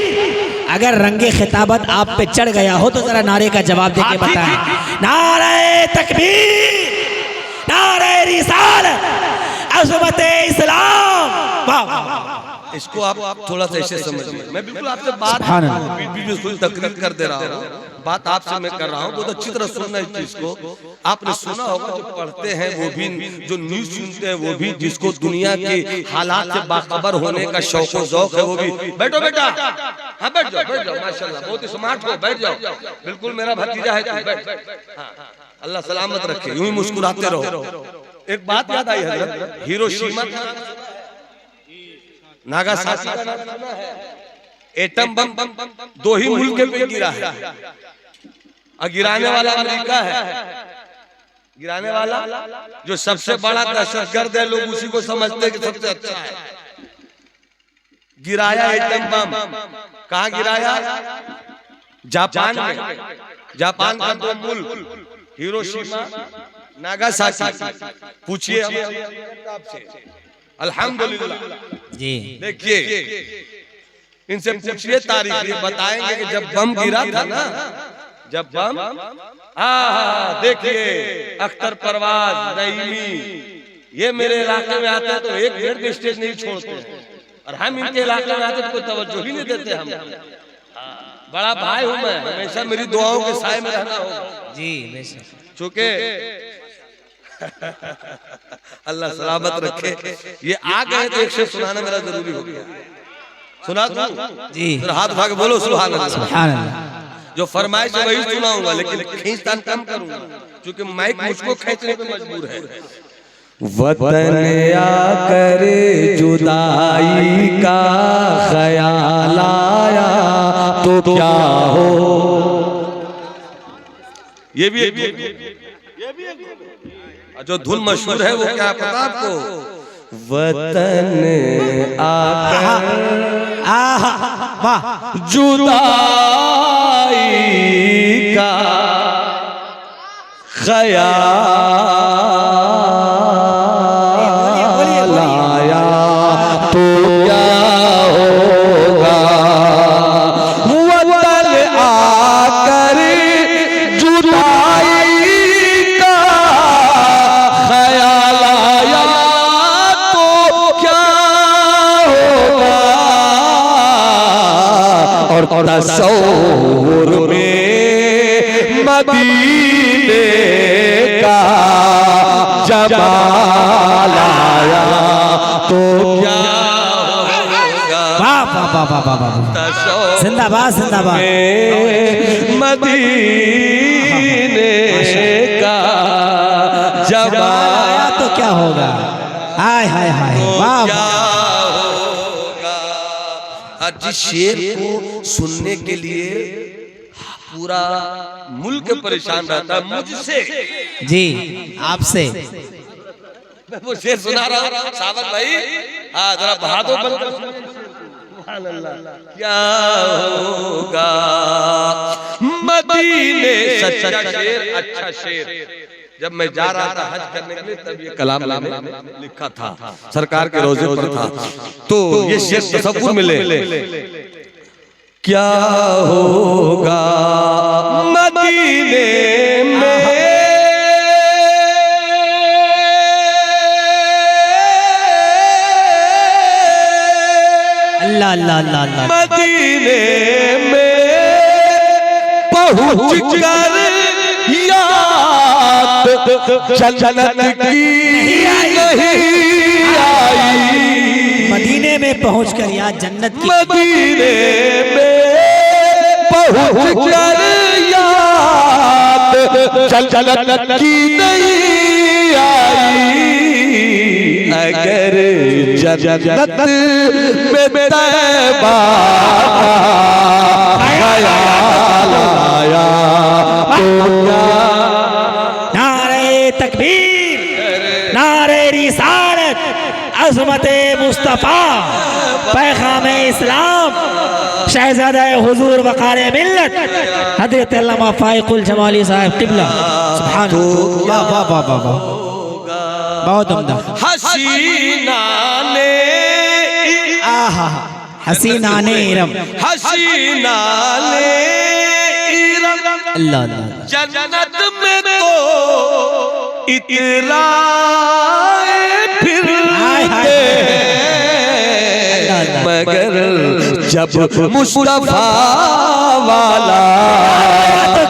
अगर रंगे खिताबत आप पे चढ़ गया हो तो जरा नारे का जवाब देके बताएं। नारे तकबीर, नारे रिसालत, अज़मत इस्लाम। वाह, इसको आप थोड़ा सा ऐसे समझिए। मैं बिल्कुल आपसे बात बिल्कुल तकरीर कर दे रहा हूँ, बात आपसे मैं कर रहा हूँ, बहुत अच्छी तरह सुनना इस चीज को। आपने सुना होगा, जो पढ़ते हैं वो भी, जो न्यूज सुनते हैं वो भी, जिसको दुनिया के हालात से बाखबर होने का शौक और ज़ौक़ है वो भी। बैठो बेटा, हाँ बैठ जाओ, बैठ जाओ, माशाल्लाह बहुत स्मार्ट हो, बैठ जाओ, बिल्कुल मेरा भतीजा है, बैठ। अल्लाह सलामत रखे, यूं ही मुस्कुराते रहो। एक बात याद आई हजरत, हिरोशिमा नागासाकी का नाम सुना है? एटम बम दो ही मुल्क पे गिरा है, और गिराने वाला अमेरिका है। गिराने वाला जो सबसे बड़ा दहशतगर्द है, लोग उसी को समझते हैं कि सबसे अच्छा है। गिराया एटम बम, कहाँ गिराया? जापान में। जापान का दो मुल्क, हिरोशिमा नागासाकी पूछिए आपसे। अल्हम्दुलिल्लाह जी देखिए इनसे पूछिए तारीख, ये बताएंगे कि जब बम गिरा था ना, जब बम देखिए अख्तर परवाज नईमी ये मेरे इलाके में आते हैं तो एक मिनट भी स्टेज नहीं छोड़ते हैं, और हम इनके इलाके में आते तो कोई तवज्जो ही नहीं देते। हम बड़ा भाई हूं मैं, हमेशा मेरी दुआओं के साए में रहना होगा जी। चूंकि अल्लाह सलामत रखे, ये आ गए तो एक शेर सुनाना मेरा जरूरी हो गया। सुना दूं जी, फिर हाथ उठा के बोलो सुभान अल्लाह। सुभान अल्लाह। जो फरमाइश है वही सुनाऊंगा, लेकिन खींचतान कम करूंगा क्योंकि माइक मुझको खींचने पे मजबूर है। वतन आकर जुदाई का ख्याल आया तो क्या हो। ये भी एक जो धुन मशहूर है वो क्या पता आपको? वतन आकर वाह जुदाई का ख्याल आया तो क्या होगा। वतन आकर जुदाई का ख्याल आया तो क्या होगा। और तसव्वुर में मदीने का जमाल आया तो क्या होगा। वाह वाह वाह वाह वाह वाह, जिंदाबाद जिंदाबाद। मदीने का जमाल आया तो क्या होगा। हाय हाय हाय वाह। जिस शेर को सुनने के लिए पूरा मुल्क परेशान रहता है मुझसे, जी आपसे मैं वो शेर सुना रहा हूँ सावत भाई। हाँ जरा बहादुर बनकर सुभान अल्लाह। क्या होगा मदीने सच्चा शेर, अच्छा शेर। जब मैं जा रहा था हज करने के लिए तब ये कलाम मैंने लिखा था, सरकार के रोजे पर था, तो ये शेर तसव्वुर में ले। क्या होगा मदीने में अल्लाह अल्लाह अल्लाह अल्लाह। मदीने में पहुंच कर याद जन्नत की नहीं आई। मदीने में पहुंचकर याद जन्नत की। मदीने में पहुंच कर याद जन्नत की नहीं आई। अगर जन्नत में तैबा ख्याल आया तो क्या। नारे तकबीर, नारे रिसालत, अज़मत मुस्तफ़ा, पैगाम इस्लाम, शहज़ादा हुजूर वक़ार मिल्लत हज़रत अल्लामा फ़ाइक़ुल जमाली साहब क़िबला। सुभान अल्लाह। वाह वाह वाह वाह वाह, बहुत उम्दा। हसीना ने आहा हसीना ने इरम, हसीना ने इरम अल्लाह अल्लाह। जन्नत में तो इतराए फिरते मगर जब मुस्तफा वाला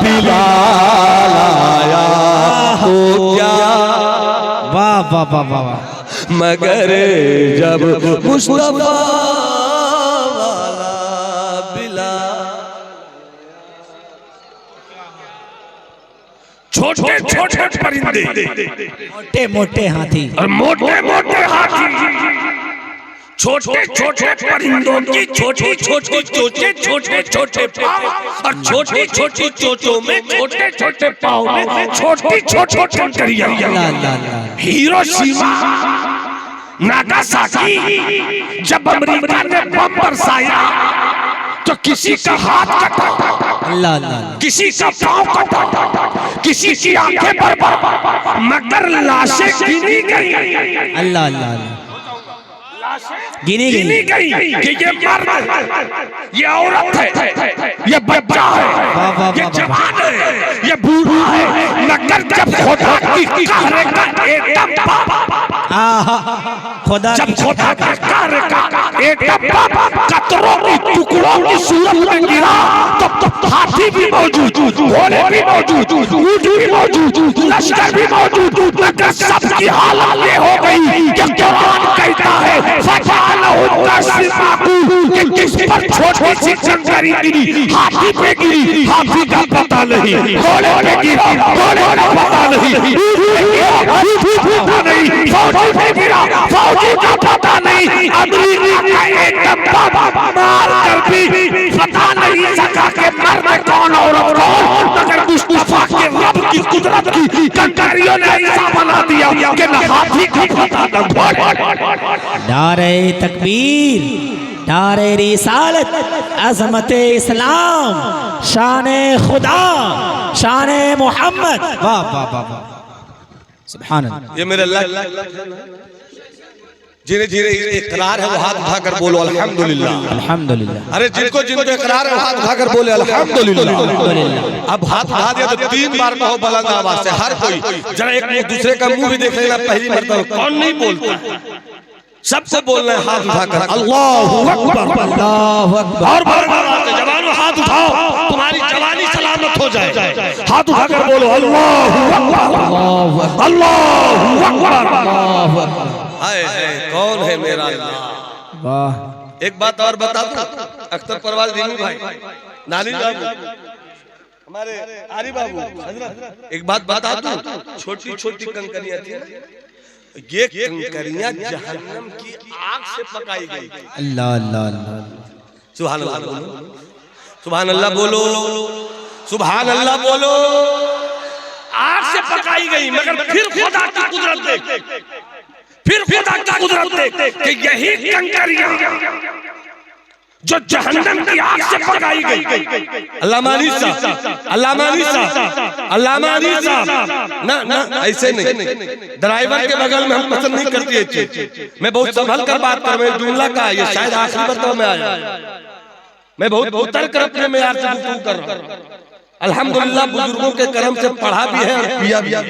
बिलाल आया तो क्या। वाह वाह वाह वाह वाह। मगर जब मुस्तफा वाला बिलाल। छोटे छोटे परिंदे, मोटे मोटे हाथी और मोटे मोटे हाथी, छोटे छोटे परिंदों की छोटी छोटी चोंचें, छोटे छोटे पाँव, और छोटी छोटी चोंचों में छोटे छोटे पाँव में छोटी छोटी कंकरियां। अल्लाह अल्लाह अल्लाह। हिरोशिमा नागासाकी जब अमेरिका ने बम बरसाया तो किसी का हाथ कटा, अल्लाह अल्लाह किसी का पांव कटा, किसी की आंखें बर्बाद, मगर लाशें गिनी गई। अल्लाह अल्लाह गिनी गई कि ये मर्द है, ये औरत है, ये बच्चा है, ये जवान है, ये बूढ़ा है, मगर जब खुदा की कहरे का एकदम खुदा जब खुदा के कहरे का एकदम कतरों की टुकड़ों की सूरत में गिरा, तब हाथी भी मौजूद, घोड़े भी मौजूद, ऊंट भी मौजूद, लश्कर भी मौजूद, मगर सबकी हालत ये हो गई कि कुरान कहता है कि किस पर छोटी सी कंकरी गिरी, हाथी पे गिरी, हाथी का पता नहीं, घोड़े पे गिरा, घोड़े का पता नहीं, फौजी पे गिरा, फौजी का पता नहीं, अमरीका का एक डब्बा मार कर भी पता नहीं सका कि मर्द कौन औरत कौन, मगर मुस्तफा के रब की कुदरत की कंकरियों ने ऐसा बना दिया कि न हाथी का पता न घोड़े। नारे तकबीर, नारे रिसालत, अज़मत इस्लाम, शान खुदा, शान मोहम्मद। वाह वाह वाह वाह, सुभान अल्लाह। ये मेरे अल्लाह जिन्हें जिन्हें इकरार है वो हाथ उठाकर बोलो अल्हम्दुलिल्लाह। अल्हम्दुलिल्लाह। अरे जिनको जिनको इकरार है वो हाथ उठाकर बोले अल्हम्दुलिल्लाह। अब हाथ उठा दिया तो 3 बार कहो बुलंद आवाज से, हर कोई जरा एक दूसरे का मुंह भी देख लेना, पहली मर्तबा कौन नहीं बोलता, सबसे बोलना है हाथ उठाकर अल्लाहू अकबर, अल्लाहू अकबर। और जवानों हाथ उठाओ, तुम्हारी जवानी सलामत हो जाए, हाथ उठाकर बोलो अल्लाहू अकबर, अल्लाहू अकबर। हाय हाय कौन है मेरा अल्लाह। वाह। एक बात और बता दूं, अख्तर परवाल दीनू भाई, नानी बाबू, हमारे आरी बाबू, एक बात बता दूं, छोटी छोटी कंकरियां थी, ये कंकरियां जहन्नम की आग से पकाई गई। अल्लाह अल्लाह अल्लाह, सुभान अल्लाह बोलो, सुभान अल्लाह बोलो, सुभान अल्लाह बोलो। आग से पकाई गई, मगर फिर खुदा की कुदरत देख, फिर खुदा की कुदरत देख कि यही कंकरियां जो जहन्नम की आग से पकाई गई। अल्लाह मानी साहब, अल्लाह मानी साहब, अल्लाह मानी साहब, ना ना ऐसे नहीं, ड्राइवर के बगल में हम पसंद नहीं करती ये चीज। मैं बहुत संभल कर बात कर रहा हूं, जुमला का ये शायद आखिरी मर्तबा में आया, मैं बहुत उतर कर अपने में यार से गुफ्तगू कर रहा हूं। अल्हम्दुलिल्लाह बुजुर्गों के करम से पढ़ा भी है और पिया भी है।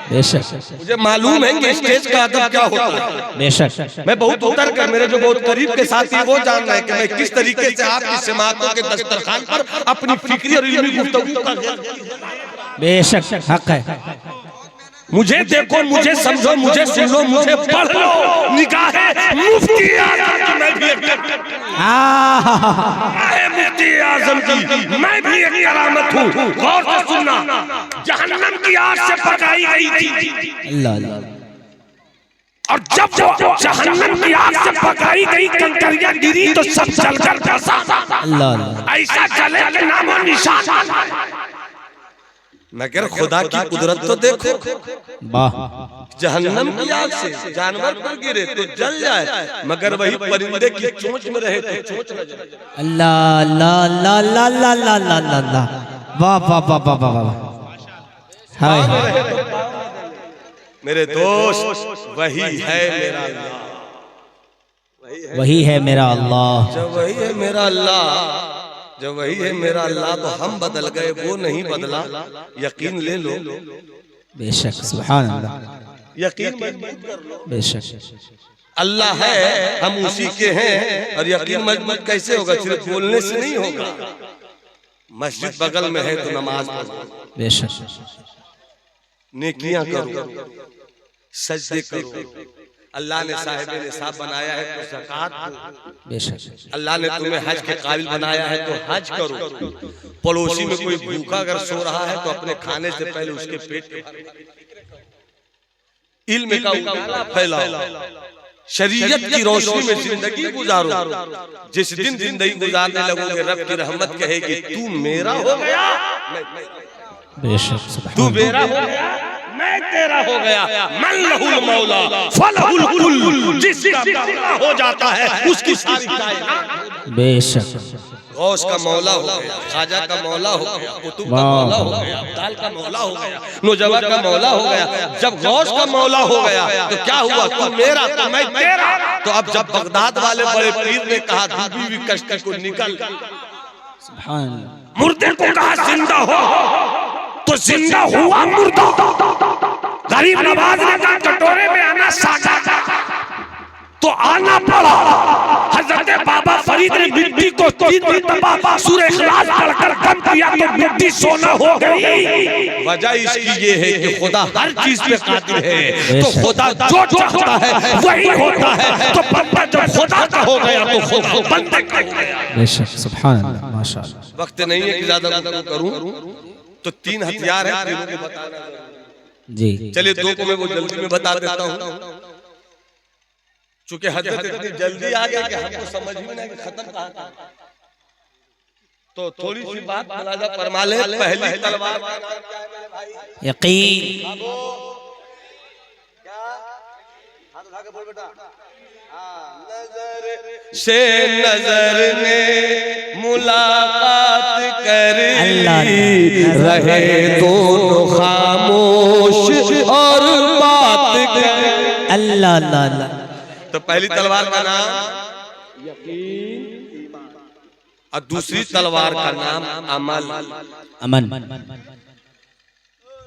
बेशक मुझे मालूम है कि स्टेज का अदब क्या होता है। बेशक मैं बहुत उतर कर, मेरे जो बहुत करीब के साथी वो जान रहे हैं कि मैं किस तरीके से आपकी समातों के दस्तरखान पर अपनी फिक्री और इल्मी गुफ्तगू कर रहा हूं। बेशक हक है। मुझे देखो, मुझे समझो, मुझे सुन लो, मुझे पढ़ लो, निगाहे मुफ्ती आजम की मैं भी मुफ्ती आजम की मैं भी एक करामत हूँ। गौर से सुनना, जहन्नम की आग से पकाई गई थी, अल्लाह अल्लाह। और जब जहन्नम की आग से पकाई गई कंकरियां गिरी तो सब जलकर धंसा। अल्लाह अल्लाह। ऐसा जले के नामो निशान। मगर खुदा की कुदरत तो देखो, वाह। जहन्नम की आग से जानवर पर गिरे तो जल जाए, मगर वही परिंदे की चोंच में रहे तो चोंच न जले। अल्लाह अल्लाह अल्लाह अल्लाह अल्लाह अल्लाह अल्लाह। वाह वाह वाह वाह वाह वाह। हाय मेरे दोस्त, वही है मेरा अल्लाह, वही है मेरा अल्लाह। जब वही है मेरा अल्लाह, जब वही है मेरा अल्लाह तो हम बदल गए, वो नहीं बदला, यकीन ले लो। बेशक सुभान अल्लाह, यकीन मजबूत कर लो। बेशक अल्लाह है, हम उसी के हैं, और यकीन मजबूत कैसे होगा? सिर्फ बोलने से नहीं होगा। मस्जिद बगल में है तो नमाज पढ़ो, बेशक नेकियां करो, सजदे करो। अल्लाह ने साहिब निसाब बनाया है तो ज़कात दो। बेशक अल्लाह ने तुम्हें हज के काबिल बनाया है तो हज करो। पड़ोसी में कोई भूखा अगर सो रहा है तो अपने खाने से पहले उसके पेट के इल्म का उजाला फैलाओ, शरीयत की रोशनी में जिंदगी गुजारो। जिस दिन जिंदगी गुजारने लगोगे रब की रहमत कहेगी तू मेरा हो गया, बेशक तू मेरा हो गया, मैं तेरा हो गया। मन लहुल मौला फलहुल कुल, जिसका मौला हो जाता है उसकी सारी कायनात। बेशक गौस का मौला हो गया, खाजा का मौला हो गया, कुतुब का मौला हो गया, अब्दाल का मौला हो गया, नौजवान का मौला हो गया। जब गौस का मौला हो गया तो क्या हुआ, तू मेरा तो मैं तेरा। तो अब जब बगदाद वाले बड़े पीर ने कहा दूबी भी कश्ती को निकल, मुर्दे को कहा जिंदा हो, तो जिंदा हुआ मुर्दा। गरीब नवाज ने कहा कटोरे में आना साजा, तो आना पड़ा। हजरत बाबा फरीद ने मिट्टी को 3 मरतबा सूरह इखलास पढ़कर कम किया तो मिट्टी सोना हो गई। वजह इसकी ये है कि खुदा हर चीज पे कादिर है, तो खुदा जो चाहता है वही होता है। तो बंदा जब खुदा का हो गया तो खुदा बंदे का हो गया। बेशक, सुभान अल्लाह, माशाअल्लाह। वक्त नहीं है कि ज्यादा करूं, तो 3 हथियार है तीनों को बताना जी। चलिए 2 को मैं वो जल्दी में बता देता हूं, चूंकि हजरत इतनी जल्दी आ गया कि हमको समझ में नहीं कि खत्म कहां था। तो थोड़ी सी बात मुलाजा फरमा ले। पहली तलवार का नाम क्या है मेरे भाई? यकीन। क्या हाथ उठा के बोल बेटा। नजर से नजर ने मुलाकात कर ली, रहे दोनों खामोश और बात कर। अल्लाह अल्लाह अल्लाह। तो पहली तलवार का नाम यकीन, और दूसरी तलवार का नाम अमल, अमन।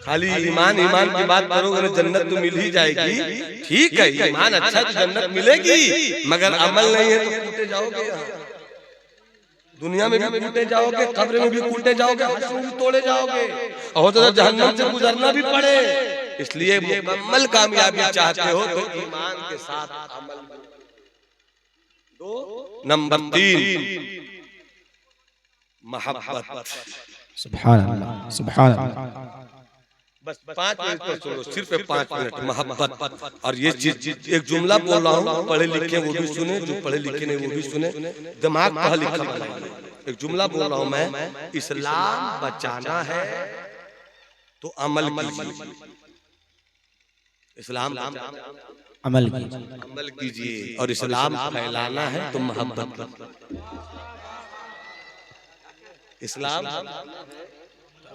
खाली ईमान ईमान की बात करोगे तो जन्नत तो मिल ही जाएगी। ठीक है, ईमान अच्छा तो जन्नत मिलेगी, मगर अमल नहीं है तो कूटे जाओगे। दुनिया में भी कूटे जाओगे, कब्र में भी कूटे जाओगे, हश्र में भी तोड़े जाओगे, और तो जहन्नम से गुजरना भी पड़े। इसलिए मुकम्मल कामयाबी चाहते हो तो ईमान के साथ अमल। 2 नंबर 3 मोहब्बत। सुभान अल्लाह, सुभान अल्लाह। बस 5 मिनट पर छोड़ो, सिर्फ 5 मिनट मोहब्बत। और ये चीज एक जुमला बोल रहा हूँ, पढ़े लिखे वो भी सुने, जो पढ़े लिखे नहीं वो भी सुने, दिमाग पढ़ा लिखा बनाइए। एक जुमला बोल रहा हूँ मैं, इस्लाम बचाना है तो अमल कीजिए। इस्लाम अमल कीजिए, और इस्लाम फैलाना है तो मोहब्बत कीजिए। इस्लाम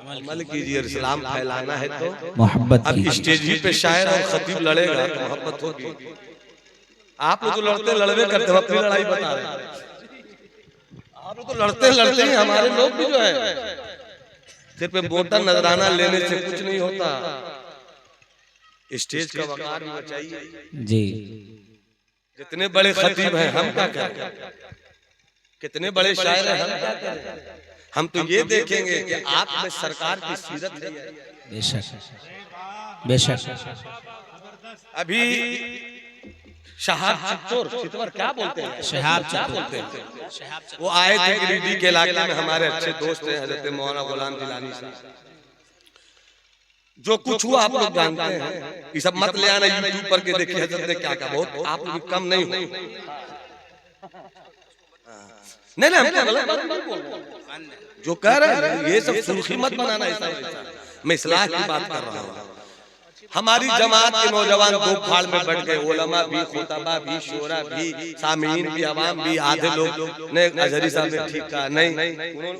अमल कीजिए और इस्लाम फैलाना है तो मोहब्बत। अब स्टेज ही पे शायर और खतीब लड़ेगा तो मोहब्बत होगी। आप लोग तो लड़ते लड़वे करते हो, अपनी लड़ाई बता रहे हैं। आप लोग तो लड़ते लड़ते ही हमारे लोग भी जो है सिर्फ मोटा नजराना लेने से कुछ नहीं होता। स्टेज का वकार भी बचाइए जी। जितने बड़े खतीब हैं हम क्या करें, कितने बड़े शायर हैं हम क्या करें। हम तो ये देखेंगे कि आप में सरकार की सीरत है। बेशक बेशक। अभी शहाब चित्तौर क्या बोलते हैं, शहाब क्या बोलते हैं, वो आए थे गिरिडीह के इलाके में। हमारे अच्छे दोस्त हैं हजरत मौलाना गुलाम जिलानी साहब। जो कुछ हुआ आप लोग जानते हैं, ये सब मत ले आना यूट्यूब पर के देखिए हजरत ने क्या कहा। बहुत आप लोग कम नहीं हो। नहीं हमको गलत बात नहीं बोल रहे, जो कह रहे हैं ये सब सुर्खी मत बनाना। ऐसा मैं इस्लाह की बात कर रहा हूँ। हमारी जमात के नौजवान 2 फाड़ में बढ़ गए, उलमा भी, खुतबा भी, शोरा भी, सामीन भी, अवाम भी। आधे लोग ने अजहरी साहब ने ठीक कहा, नहीं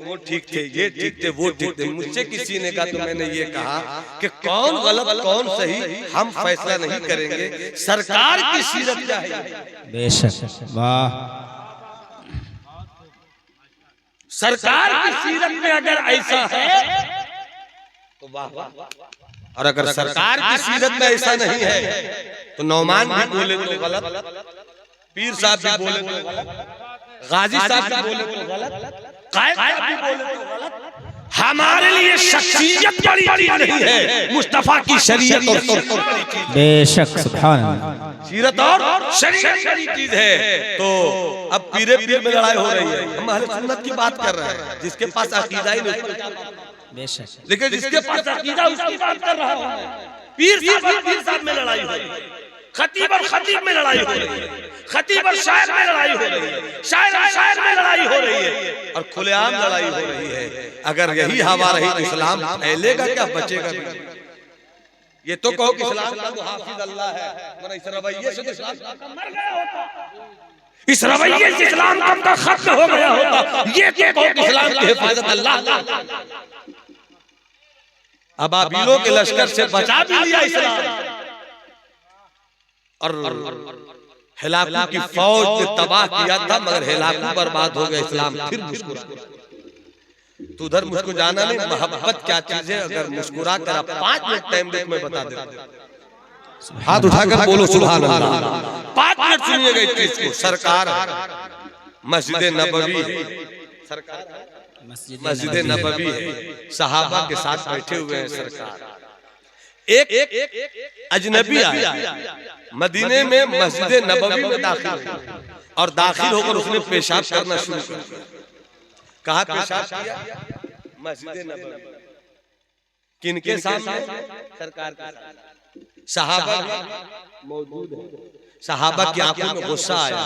वो ठीक थे, ये ठीक थे, वो ठीक थे। मुझसे किसी ने कहा तो मैंने ये कहा कि कौन गलत कौन सही हम फैसला नहीं करेंगे, सरकार की सीरत क्या है। बेशक, वाह। सरकार की सीरत में अगर ऐसा है तो वाह वाह, और अगर सरकार की सीरत में ऐसा नहीं है तो नौमान भी बोले तो गलत, पीर साहब भी बोले तो गलत, गाजी साहब भी बोले तो गलत, कायद साहब भी बोले तो गलत। हमारे लिए शख्सियत बड़ी चीज नहीं है, मुस्तफा की शरीयत और सुन्नत। बेशक, सुभान अल्लाह। सीरत और शरीयत बड़ी चीज है। तो अब पीरे पीर में लड़ाई हो रही है। हम अहले सुन्नत की बात कर रहे हैं, जिसके पास अकीदा ही नहीं। बेशक, लेकिन जिसके पास अकीदा उसकी बात कर रहा हूं। पीर साहब में लड़ाई हो रही है, खतीब और खतीब में लड़ाई हो रही है, खतीब और शायर में लड़ाई हो रही है, शायर और शायर में लड़ाई हो रही है, और खुलेआम लड़ाई हो रही है। अगर यही हवा रही तो इस्लाम फैलेगा क्या, बचेगा भी। ये तो कहो कि इस्लाम का तो हाफिज अल्लाह है, वरना इस रवैये से तो इस्लाम का मर गया होता। इस रवैये से इस्लाम कब तक खत्म हो गया होता, ये तो बहुत इस्लाम की हिफाजत अल्लाह। अबाबीलों के लश्कर से बचा भी लिया इस्लाम, और हिलाकू की फौज ने तबाह किया था, मगर हिलाकू बर्बाद हो गया, इस्लाम फिर मुस्कुरा। तो उधर मुझको जाना नहीं, मोहब्बत क्या चीज है, अगर मुस्कुरा कर 5 मिनट टाइम देख मैं बता देता। हाथ उठाकर बोलो सुभान अल्लाह। 5 मिनट सुनिएगा इस चीज को। सरकार मस्जिद नबवी है, सरकार मस्जिद नबवी है, सहाबा के साथ बैठे हुए हैं। सरकार एक अजनबी आया मदीने में, मस्जिद नबवी में दाखिल हुआ, और दाखिल होकर उसने पेशाब करना शुरू कर दिया। कहा पेशाब किया? मस्जिद नबवी। किनके सामने? सरकार के सामने। सहाबा मौजूद है। सहाबा की आंखों में गुस्सा आया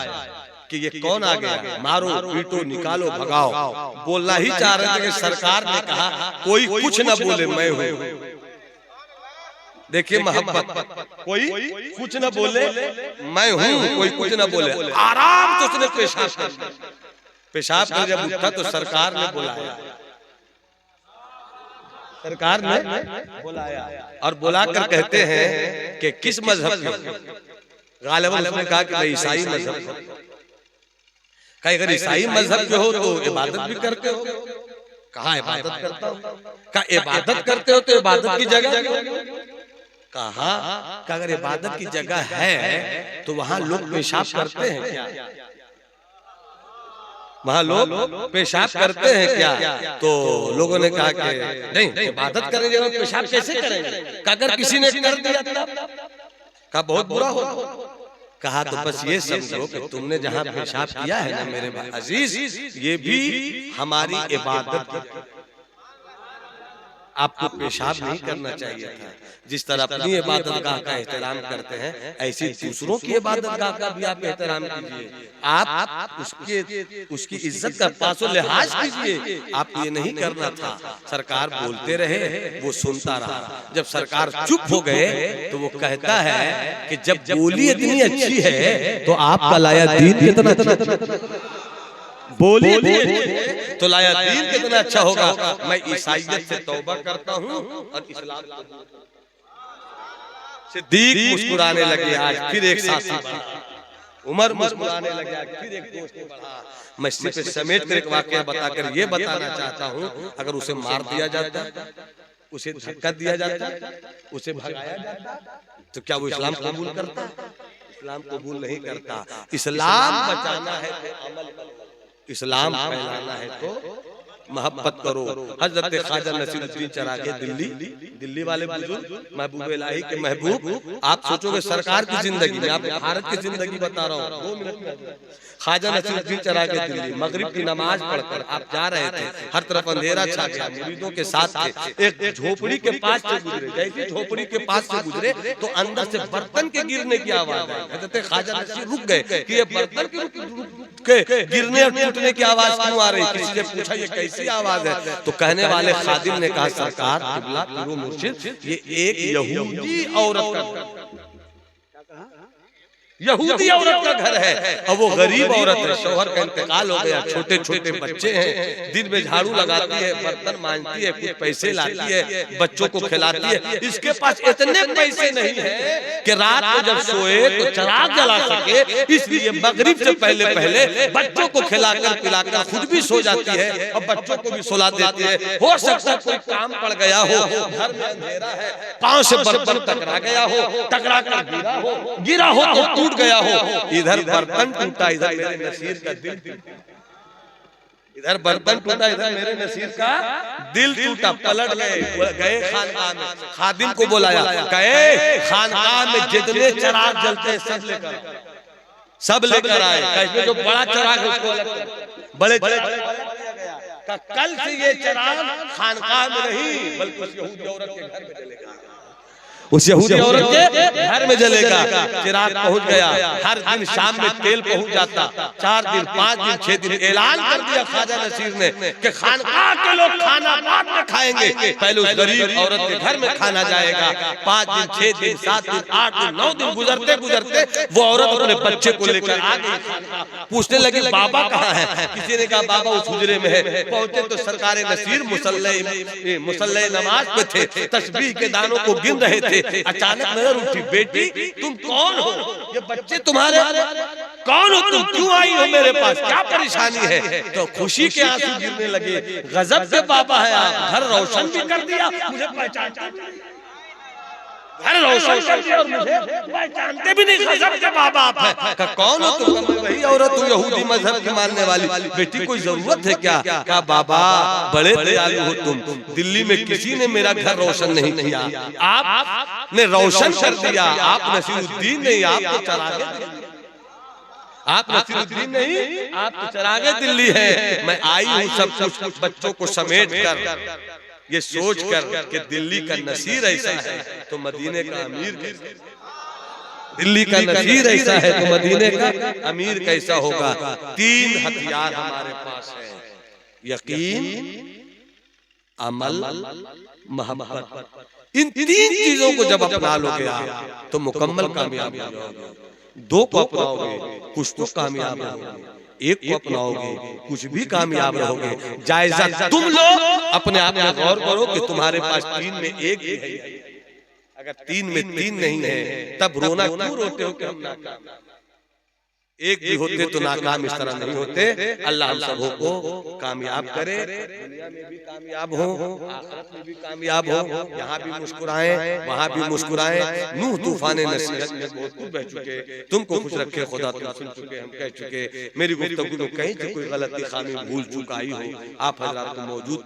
कि ये कौन आ गया, मारो पीटो निकालो भगाओ। बोलना ही चाह रहे थे कि सरकार ने कहा कोई कुछ न बोले, मैं हूं। देखिए मोहब्बत, कोई कुछ न बोले, मैं हूं, कोई कुछ न बोले, आराम से उसने पेशाब कर। पेशाब कर जब उठा तो सरकार ने बुलाया, सरकार ने बुलाया, और बुलाकर कहते हैं कि किस मजहब के? गालिबन उसने कहा कि मैं ईसाई मजहब। कहा अगर ईसाई मजहब के हो तो इबादत भी करते हो? कहा इबादत करता हूं। कहा इबादत करते हो तो इबादत की जगह? कहा अगर इबादत की जगह है तो वहां लोग पेशाब करते हैं क्या? वहां लोग पेशाब करते हैं क्या? तो लोगों ने कहा कि नहीं, इबादत करेंगे और पेशाब कैसे करेंगे? अगर किसी ने कर दिया कहा बहुत बुरा हो। कहा तो बस ये समझो कि तुमने जहां पेशाब किया है ना मेरे अजीज, ये भी हमारी इबादत। आपको पेशाब नहीं करना चाहिए था। जिस तरह अपनी इबादत गाह का एहतराम करते हैं, ऐसी दूसरों की इबादत गाह का भी आप एहतराम कीजिए। आप उसकी इज्जत का पासो लिहाज कीजिए। आपको ये नहीं करना था। सरकार बोलते रहे, वो सुनता रहा। जब सरकार चुप हो गए तो वो कहता है कि जब बोली इतनी अच्छी है तो आपका लाया दीन कितना अच्छा, बोली तो लाया दीन कितना अच्छा होगा। मैं ईसाइयत से तौबा करता हूँ और इस्लाम सिद्दीक मुस्कुराने लगे। आज फिर एक साथी बढ़ा, उमर मुस्कुराने लगे। आज फिर एक दोस्त बढ़ा। मैं सिर्फ समेट कर एक वाकया बताकर ये बताना चाहता हूँ, अगर उसे मार दिया जाता, उसे धक्का दिया जाता, उसे भगाया जाता, तो क्या वो इस्लाम कबूल करता? इस्लाम कबूल नहीं करता। इस्लाम बचाना है तो अमल करो, इस्लाम फैलाना है तो मोहब्बत करो। हजरत ख्वाजा नसीरुद्दीन चरागे दिल्ली वाले बुजुर्ग, महबूब इलाही के महबूब। आप सोचोगे सरकार की जिंदगी में, आप भारत की जिंदगी बता रहा हूँ 2 मिनट में। ख्वाजा नसीरुद्दीन चरागे दिल्ली, मगरिब की नमाज पढ़कर आप जा रहे थे, हर तरफ अंधेरा छा गया, मुरीदों के साथ थे। एक झोपड़ी के पास से गुजरे, जैसे झोपड़ी के पास से गुजरे तो अंदर से बर्तन के गिरने की आवाज आई। हजरत ख्वाजा नसीर रुक गए कि ये बर्तन के गिरने और टूटने की आवाज क्यों आ रही? किसी ने पूछा ये कैसी आवाज है? तो कहने वाले खादिम ने कहा सरकार किबला पीरो मुर्शिद, ये एक यहूदी औरत का यहूदी औरत का घर है, और वो गरीब औरत है। शौहर का इंतकाल हो गया, छोटे छोटे बच्चे हैं। दिन में झाड़ू लगाती है, बर्तन मांजती है, कुछ पैसे लाती है, बच्चों को खिलाती है। इसके पास इतने पैसे नहीं है कि रात को जब सोए तो चिराग जला सके, इसलिए मगरिब से पहले पहले बच्चों को खिलाकर पिलाकर खुद भी सो जाती है और बच्चों को भी सुला देती है। हो सकता है कोई काम पड़ गया हो, घर में अंधेरा है, पांव से बर्तन टकरा गया हो, टकरा कर गिरा हो तो टूट गया हो। इधर बर्तन टूटा, इधर मेरे नसीर का दिल टूटा। इधर बर्तन टूटा, इधर मेरे नसीर का दिल टूटा। पलट गए खानकाह में, खादिम को बुलाया, कहे खानकाह में जितने चिराग जलते हैं सब लेकर आए। कैसे जो बड़ा चिराग है उसको बड़े कल से ये चिराग खानकाह में नहीं बल्कि उस यहूदी औरत के घर में जलेगा। उस यहूदी औरत के घर में जलेगा। चिराग पहुंच गया, हर दिन शाम में तेल पहुंच जाता। 4 दिन 5 दिन 6 दिन ऐलान कर दिया ख्वाजा नसीर ने कि खानकाह के लोग खाना बाद में खाएंगे, पहले उस गरीब औरत के घर में खाना जाएगा। 5 दिन 6 दिन 7 दिन 8 दिन 9 दिन गुजरते गुजरते वो औरत अपने बच्चे को लेकर आ गई। पूछने लगी बाबा कहाँ है? किसी ने कहा बाबा उस हुजरे में है। पहुंचे तो सरकार नसीर मुसल्ले नमाज पे थे, तस्बीह के दानों को गिन रहे थे। अचानक नजर उठी, बेटी तुम कौन हो? ये बच्चे तुम्हारे? कौन हो तुम? क्यों आई हो मेरे पास? क्या परेशानी है? तो खुशी के आंसू गिरने लगे। गजब के बाबा है आप, घर रोशन भी कर दिया, मुझे पहचानते भी नहीं। घर रोशन कर दिया और मुझे पहचानते भी नहीं। गजब के बाबा आप हैं। कौन हो तुम? वही औरत हूँ, यहूदी मजहब की मानने वाली। बेटी कोई जरूरत है क्या? कहा बाबा बड़े दयालु हो तुम, दिल्ली में किसी ने मेरा घर रोशन नहीं किया, आपने रोशन कर दिया। आप नसीरुद्दीन नहीं, आप तो चरागे, आप नसीरुद्दीन नहीं, आप तो चरागे दिल्ली है। मैं आई हूँ सब कुछ बच्चों को समेट कर, ये सोच कर कि दिल्ली का नसीर ऐसा है तो मदीने का अमीर कैसा, दिल्ली का नसीर ऐसा है तो मदीने का अमीर कैसा होगा। 3 हथियार हमारे पास है, यकीन, अमल, मोहब्बत। इन 3 चीजों को जब अपना लोगे आप तो मुकम्मल कामयाब हो जाओगे। 2 को अपनाओगे कुछ तो कामयाब होगे, 1 को अपनाओगे कुछ भी कामयाब रहोगे। जायजा तुम लो, अपने आप में गौर करो कि तुम्हारे पास 3 में 1 भी है। अगर 3 में 3 नहीं है तब रोना क्यों रोते हो कि हम नाकाम? 1 भी होते तो नाकाम इस तरह नहीं होते। अल्लाह हम सबों को कामयाब करे, दुनिया में भी कामयाब हो, आखिरत में भी कामयाब हो। यहाँ भी मुस्कुराएं, वहाँ भी मुस्कुराएं। नूह तूफान नसीहत में बहुत कुछ बह चुके, तुमको खुश रखे खुदा, तुम सुन चुके, हम कह चुके। मेरी गुफ्तगू में कहीं से कोई गलती खामी भूल चुक आई हो, आप हजरात को मौजूद